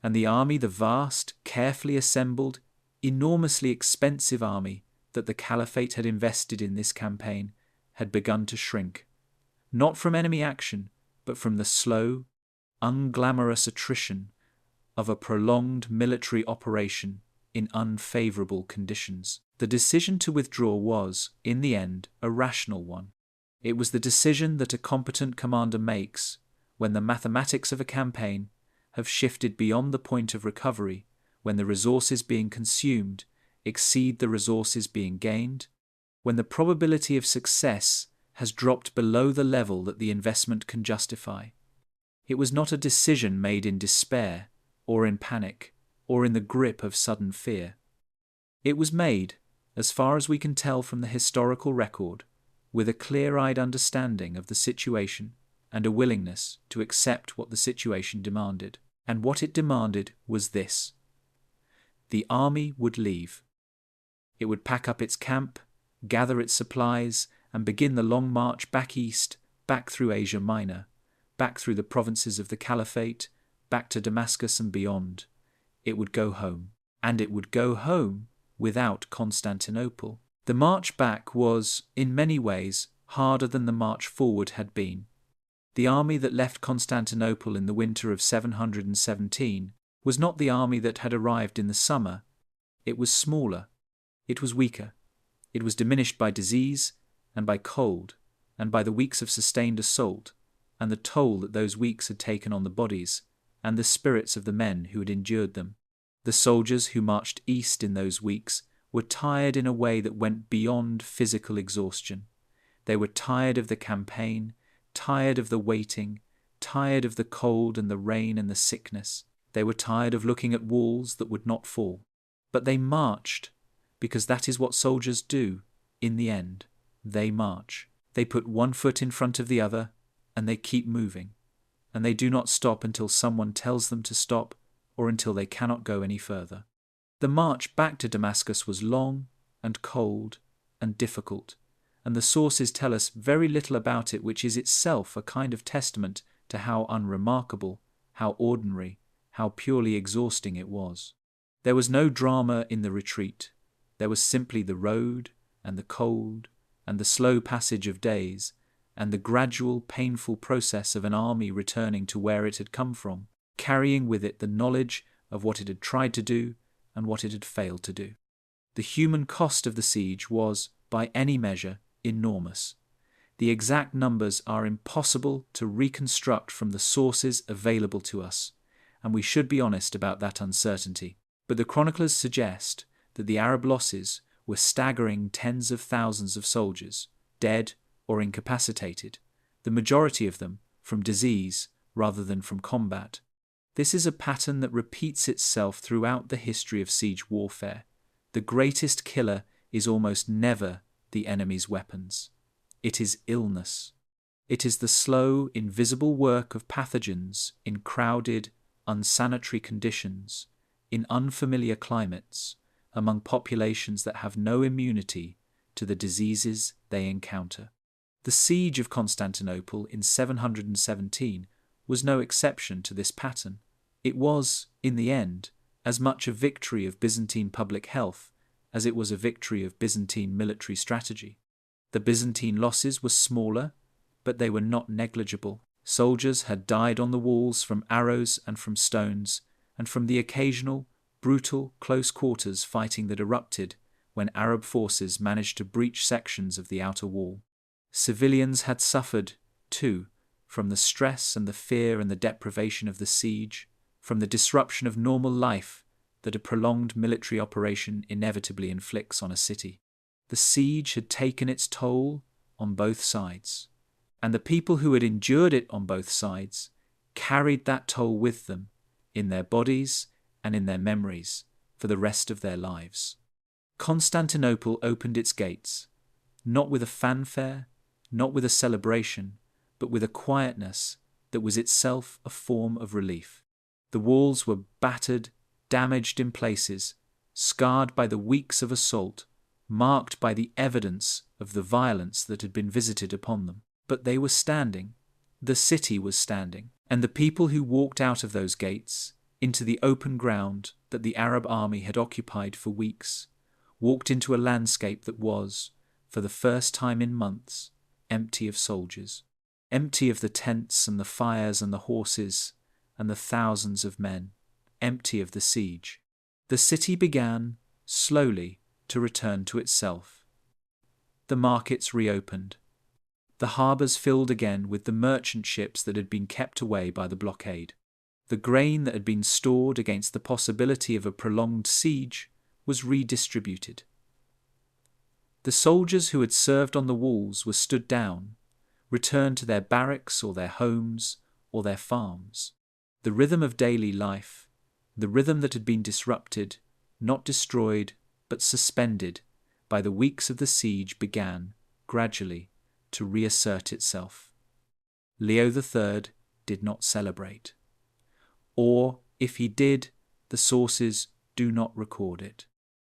And the army, the vast, carefully assembled, enormously expensive army that the Caliphate had invested in this campaign, had begun to shrink, not from enemy action, but from the slow, unglamorous attrition of a prolonged military operation in unfavourable conditions. The decision to withdraw was, in the end, a rational one. It was the decision that a competent commander makes when the mathematics of a campaign have shifted beyond the point of recovery, when the resources being consumed exceed the resources being gained, when the probability of success has dropped below the level that the investment can justify. It was not a decision made in despair, or in panic, or in the grip of sudden fear. It was made, as far as we can tell from the historical record, with a clear-eyed understanding of the situation and a willingness to accept what the situation demanded. And what it demanded was this: the army would leave. It would pack up its camp, gather its supplies, and begin the long march back east, back through Asia Minor, back through the provinces of the Caliphate, back to Damascus and beyond. It would go home. And it would go home without Constantinople. The march back was, in many ways, harder than the march forward had been. The army that left Constantinople in the winter of 717 was not the army that had arrived in the summer. It was smaller. It was weaker. It was diminished by disease and by cold and by the weeks of sustained assault and the toll that those weeks had taken on the bodies and the spirits of the men who had endured them. The soldiers who marched east in those weeks were tired in a way that went beyond physical exhaustion. They were tired of the campaign, tired of the waiting, tired of the cold and the rain and the sickness. They were tired of looking at walls that would not fall. But they marched, because that is what soldiers do in the end. They march. They put one foot in front of the other, and they keep moving. And they do not stop until someone tells them to stop, or until they cannot go any further. The march back to Damascus was long and cold and difficult, and the sources tell us very little about it, which is itself a kind of testament to how unremarkable, how ordinary, how purely exhausting it was. There was no drama in the retreat. There was simply the road and the cold and the slow passage of days and the gradual, painful process of an army returning to where it had come from, carrying with it the knowledge of what it had tried to do and what it had failed to do. The human cost of the siege was, by any measure, enormous. The exact numbers are impossible to reconstruct from the sources available to us, and we should be honest about that uncertainty. But the chroniclers suggest that the Arab losses were staggering tens of thousands of soldiers, dead or incapacitated, the majority of them from disease rather than from combat. This is a pattern that repeats itself throughout the history of siege warfare. The greatest killer is almost never the enemy's weapons. It is illness. It is the slow, invisible work of pathogens in crowded, unsanitary conditions, in unfamiliar climates, among populations that have no immunity to the diseases they encounter. The siege of Constantinople in 717 was no exception to this pattern. It was, in the end, as much a victory of Byzantine public health as it was a victory of Byzantine military strategy. The Byzantine losses were smaller, but they were not negligible. Soldiers had died on the walls from arrows and from stones, and from the occasional, brutal, close quarters fighting that erupted when Arab forces managed to breach sections of the outer wall. Civilians had suffered, too, from the stress and the fear and the deprivation of the siege, from the disruption of normal life that a prolonged military operation inevitably inflicts on a city. The siege had taken its toll on both sides, and the people who had endured it on both sides carried that toll with them in their bodies and in their memories for the rest of their lives. Constantinople opened its gates, not with a fanfare, not with a celebration, but with a quietness that was itself a form of relief. The walls were battered, damaged in places, scarred by the weeks of assault, marked by the evidence of the violence that had been visited upon them. But they were standing. The city was standing. And the people who walked out of those gates into the open ground that the Arab army had occupied for weeks walked into a landscape that was, for the first time in months, empty of soldiers, empty of the tents and the fires and the horses and the thousands of men, empty of the siege. The city began, slowly, to return to itself. The markets reopened. The harbours filled again with the merchant ships that had been kept away by the blockade. The grain that had been stored against the possibility of a prolonged siege was redistributed. The soldiers who had served on the walls were stood down, returned to their barracks or their homes or their farms. The rhythm of daily life, the rhythm that had been disrupted, not destroyed, but suspended by the weeks of the siege, began, gradually, to reassert itself. Leo III did not celebrate. Or, if he did, the sources do not record it.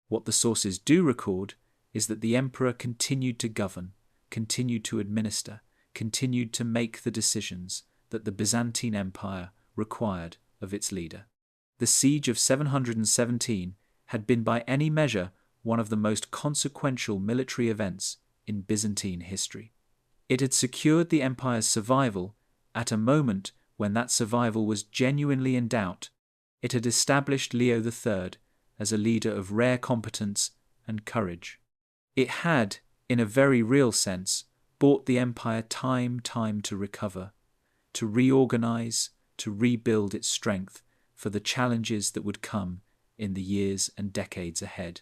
What the sources do record is that the emperor continued to govern, continued to administer, continued to make the decisions, that the Byzantine Empire required of its leader. The siege of 717 had been by any measure one of the most consequential military events in Byzantine history. It had secured the empire's survival at a moment when that survival was genuinely in doubt. It had established Leo III as a leader of rare competence and courage. It had, in a very real sense, bought the empire time to recover, to reorganize, to rebuild its strength for the challenges that would come in the years and decades ahead.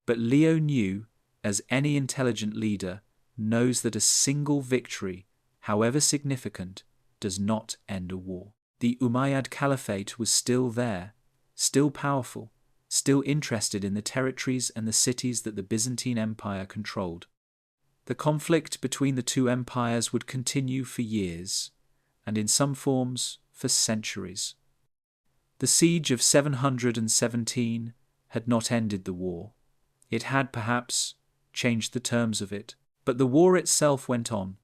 But Leo knew, as any intelligent leader knows, that a single victory, however significant, does not end a war. The Umayyad Caliphate was still there, still powerful, still interested in the territories and the cities that the Byzantine Empire controlled. The conflict between the two empires would continue for years, and in some forms for centuries. The siege of 717 had not ended the war. It had perhaps changed the terms of it, but the war itself went on,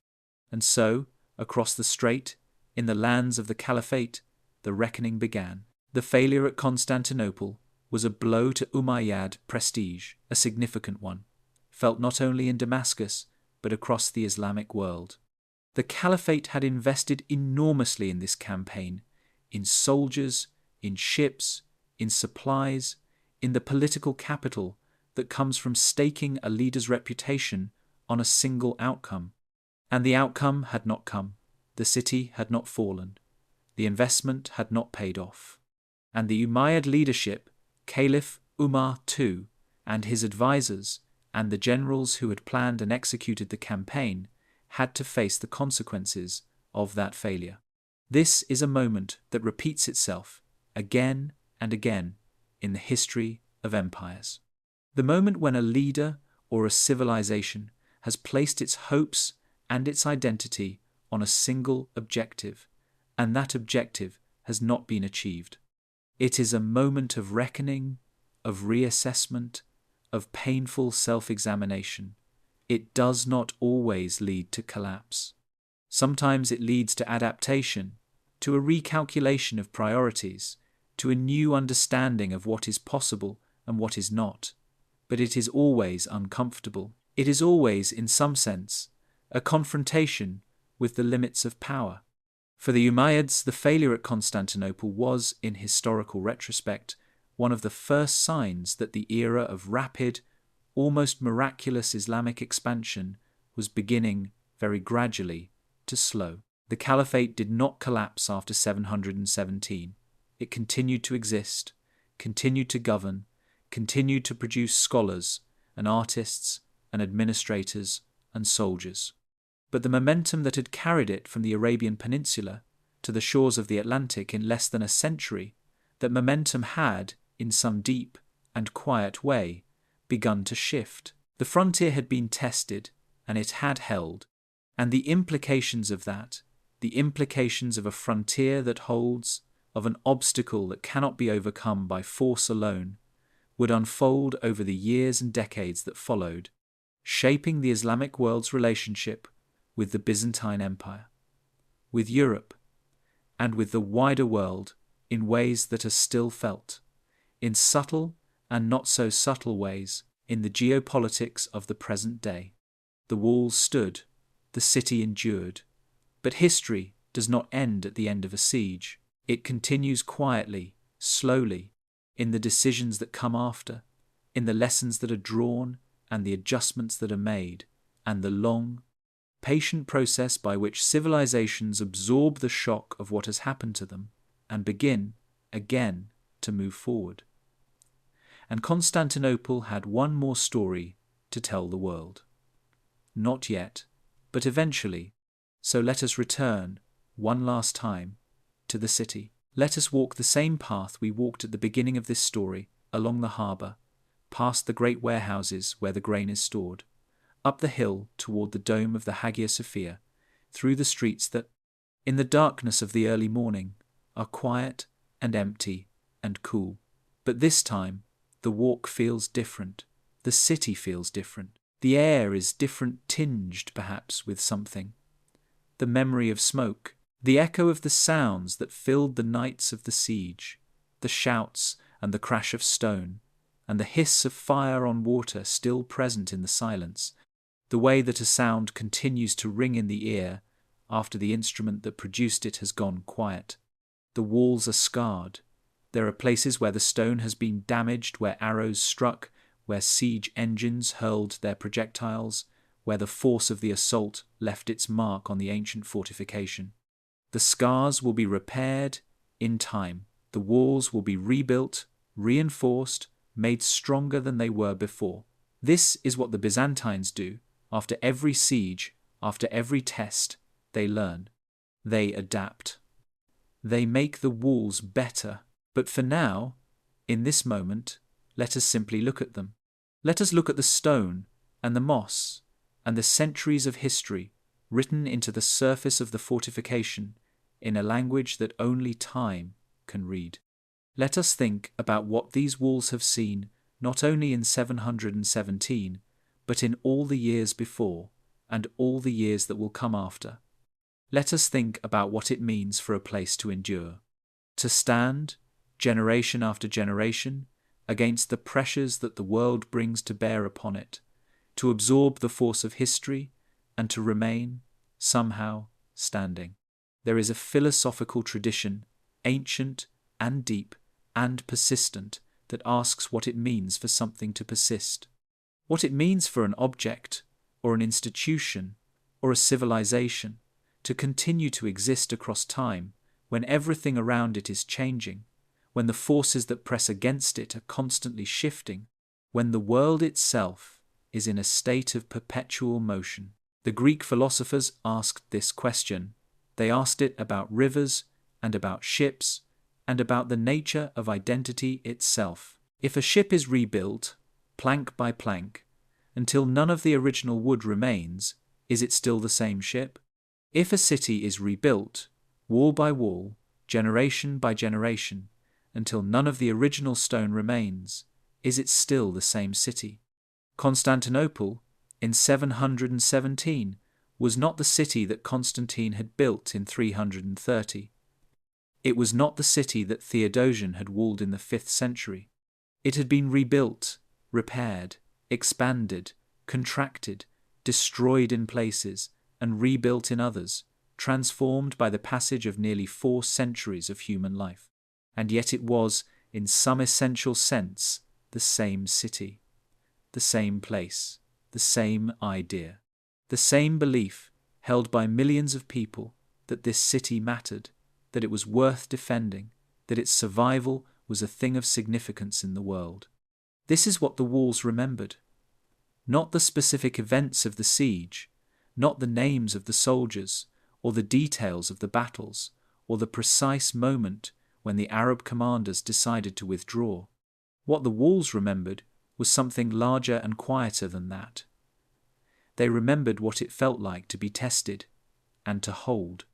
and so, across the strait, in the lands of the Caliphate, the reckoning began. The failure at Constantinople was a blow to Umayyad prestige, a significant one, felt not only in Damascus, but across the Islamic world. The Caliphate had invested enormously in this campaign, in soldiers, in ships, in supplies, in the political capital that comes from staking a leader's reputation on a single outcome. And the outcome had not come. The city had not fallen. The investment had not paid off. And the Umayyad leadership, Caliph Umar II, and his advisors, and the generals who had planned and executed the campaign, had to face the consequences of that failure. This is a moment that repeats itself again and again in the history of empires. The moment when a leader or a civilization has placed its hopes and its identity on a single objective, and that objective has not been achieved. It is a moment of reckoning, of reassessment, of painful self-examination. It does not always lead to collapse. Sometimes it leads to adaptation, to a recalculation of priorities, to a new understanding of what is possible and what is not. But it is always uncomfortable. It is always, in some sense, a confrontation with the limits of power. For the Umayyads, the failure at Constantinople was, in historical retrospect, one of the first signs that the era of rapid, almost miraculous Islamic expansion was beginning, very gradually, to slow. The Caliphate did not collapse after 717. It continued to exist, continued to govern, continued to produce scholars and artists and administrators and soldiers. But the momentum that had carried it from the Arabian Peninsula to the shores of the Atlantic in less than a century, that momentum had, in some deep and quiet way, begun to shift. The frontier had been tested, and it had held, and the implications of that, the implications of a frontier that holds, of an obstacle that cannot be overcome by force alone, would unfold over the years and decades that followed, shaping the Islamic world's relationship with the Byzantine Empire, with Europe, and with the wider world in ways that are still felt, in subtle and not so subtle ways, in the geopolitics of the present day. The walls stood, the city endured, but history does not end at the end of a siege. It continues quietly, slowly, in the decisions that come after, in the lessons that are drawn and the adjustments that are made, and the long, patient process by which civilizations absorb the shock of what has happened to them and begin, again, to move forward. And Constantinople had one more story to tell the world. Not yet, but eventually, so let us return, one last time, to the city. Let us walk the same path we walked at the beginning of this story, along the harbour, past the great warehouses where the grain is stored, up the hill toward the dome of the Hagia Sophia, through the streets that, in the darkness of the early morning, are quiet and empty and cool. But this time, the walk feels different. The city feels different. The air is different, tinged perhaps with something. The memory of smoke, The echo of the sounds that filled the nights of the siege, the shouts and the crash of stone, and the hiss of fire on water still present in the silence, the way that a sound continues to ring in the ear after the instrument that produced it has gone quiet. The walls are scarred. There are places where the stone has been damaged, where arrows struck, where siege engines hurled their projectiles, where the force of the assault left its mark on the ancient fortification. The scars will be repaired in time. The walls will be rebuilt, reinforced, made stronger than they were before. This is what the Byzantines do. After every siege, after every test, they learn. They adapt. They make the walls better. But for now, in this moment, let us simply look at them. Let us look at the stone and the moss and the centuries of history written into the surface of the fortification in a language that only time can read. Let us think about what these walls have seen not only in 717, but in all the years before and all the years that will come after. Let us think about what it means for a place to endure, to stand, generation after generation, against the pressures that the world brings to bear upon it, to absorb the force of history, and to remain, somehow, standing. There is a philosophical tradition, ancient and deep and persistent, that asks what it means for something to persist, what it means for an object, or an institution, or a civilization, to continue to exist across time when everything around it is changing, when the forces that press against it are constantly shifting, when the world itself is in a state of perpetual motion. The Greek philosophers asked this question. They asked it about rivers and about ships and about the nature of identity itself. If a ship is rebuilt, plank by plank, until none of the original wood remains, is it still the same ship? If a city is rebuilt, wall by wall, generation by generation, until none of the original stone remains, is it still the same city? Constantinople, in 717, was not the city that Constantine had built in 330. It was not the city that Theodosian had walled in the 5th century. It had been rebuilt, repaired, expanded, contracted, destroyed in places, and rebuilt in others, transformed by the passage of nearly 4 centuries of human life. And yet it was, in some essential sense, the same city, the same place, the same idea, the same belief held by millions of people that this city mattered, that it was worth defending, that its survival was a thing of significance in the world. This is what the walls remembered. Not the specific events of the siege, not the names of the soldiers, or the details of the battles, or the precise moment when the Arab commanders decided to withdraw. What the walls remembered was something larger and quieter than that. They remembered what it felt like to be tested and to hold.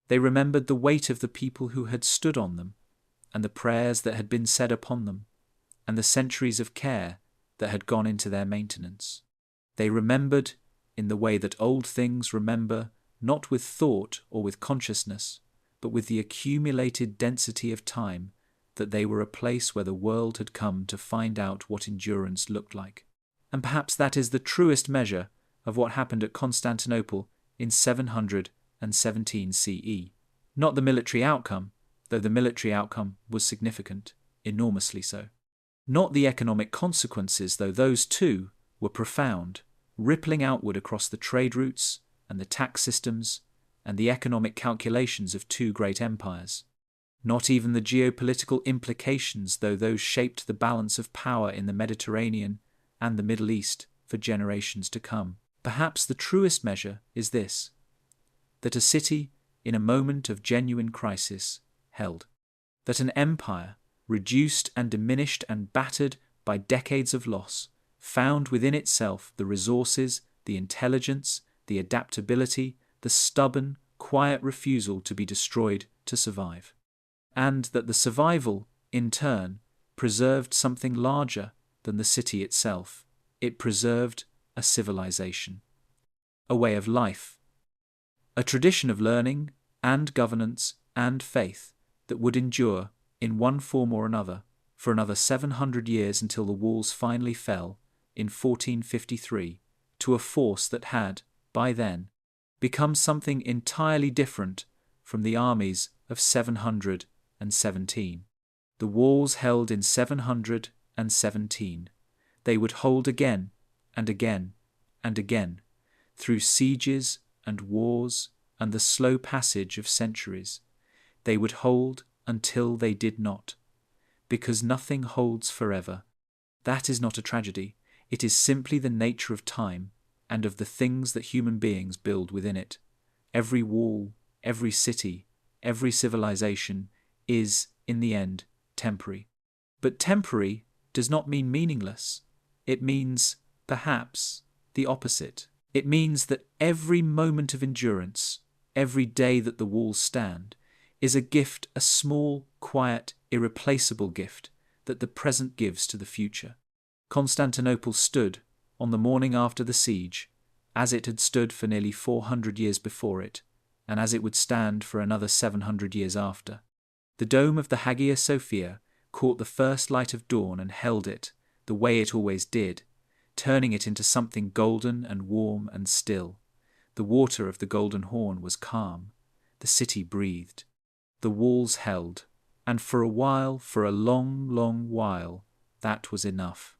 They remembered the weight of the people who had stood on them, and the prayers that had been said upon them, and the centuries of care that had gone into their maintenance. They remembered in the way that old things remember, not with thought or with consciousness, but with the accumulated density of time, that they were a place where the world had come to find out what endurance looked like. And perhaps that is the truest measure of what happened at Constantinople in 717 CE. Not the military outcome, though the military outcome was significant, enormously so. Not the economic consequences, though those too were profound, rippling outward across the trade routes and the tax systems and the economic calculations of 2 great empires. Not even the geopolitical implications, though those shaped the balance of power in the Mediterranean and the Middle East for generations to come. Perhaps the truest measure is this, that a city, in a moment of genuine crisis, held. That an empire, reduced and diminished and battered by decades of loss, found within itself the resources, the intelligence, the adaptability, the stubborn, quiet refusal to be destroyed to survive. And that the survival, in turn, preserved something larger than the city itself. It preserved a civilization, a way of life, a tradition of learning, and governance and faith that would endure, in one form or another, for another 700 years until the walls finally fell, in 1453, to a force that had, by then, become something entirely different from the armies of 717. The walls held in 717. They would hold again and again and again, through sieges and wars and the slow passage of centuries. They would hold until they did not, because nothing holds forever. That is not a tragedy. It is simply the nature of time and of the things that human beings build within it. Every wall, every city, every civilization is, in the end, temporary. But temporary does not mean meaningless. It means, perhaps, the opposite. It means that every moment of endurance, every day that the walls stand, is a gift, a small, quiet, irreplaceable gift that the present gives to the future. Constantinople stood, on the morning after the siege, as it had stood for nearly 400 years before it, and as it would stand for another 700 years after. The dome of the Hagia Sophia caught the first light of dawn and held it, the way it always did, turning it into something golden and warm and still. The water of the Golden Horn was calm. The city breathed. The walls held, and for a while, for a long, long while, that was enough.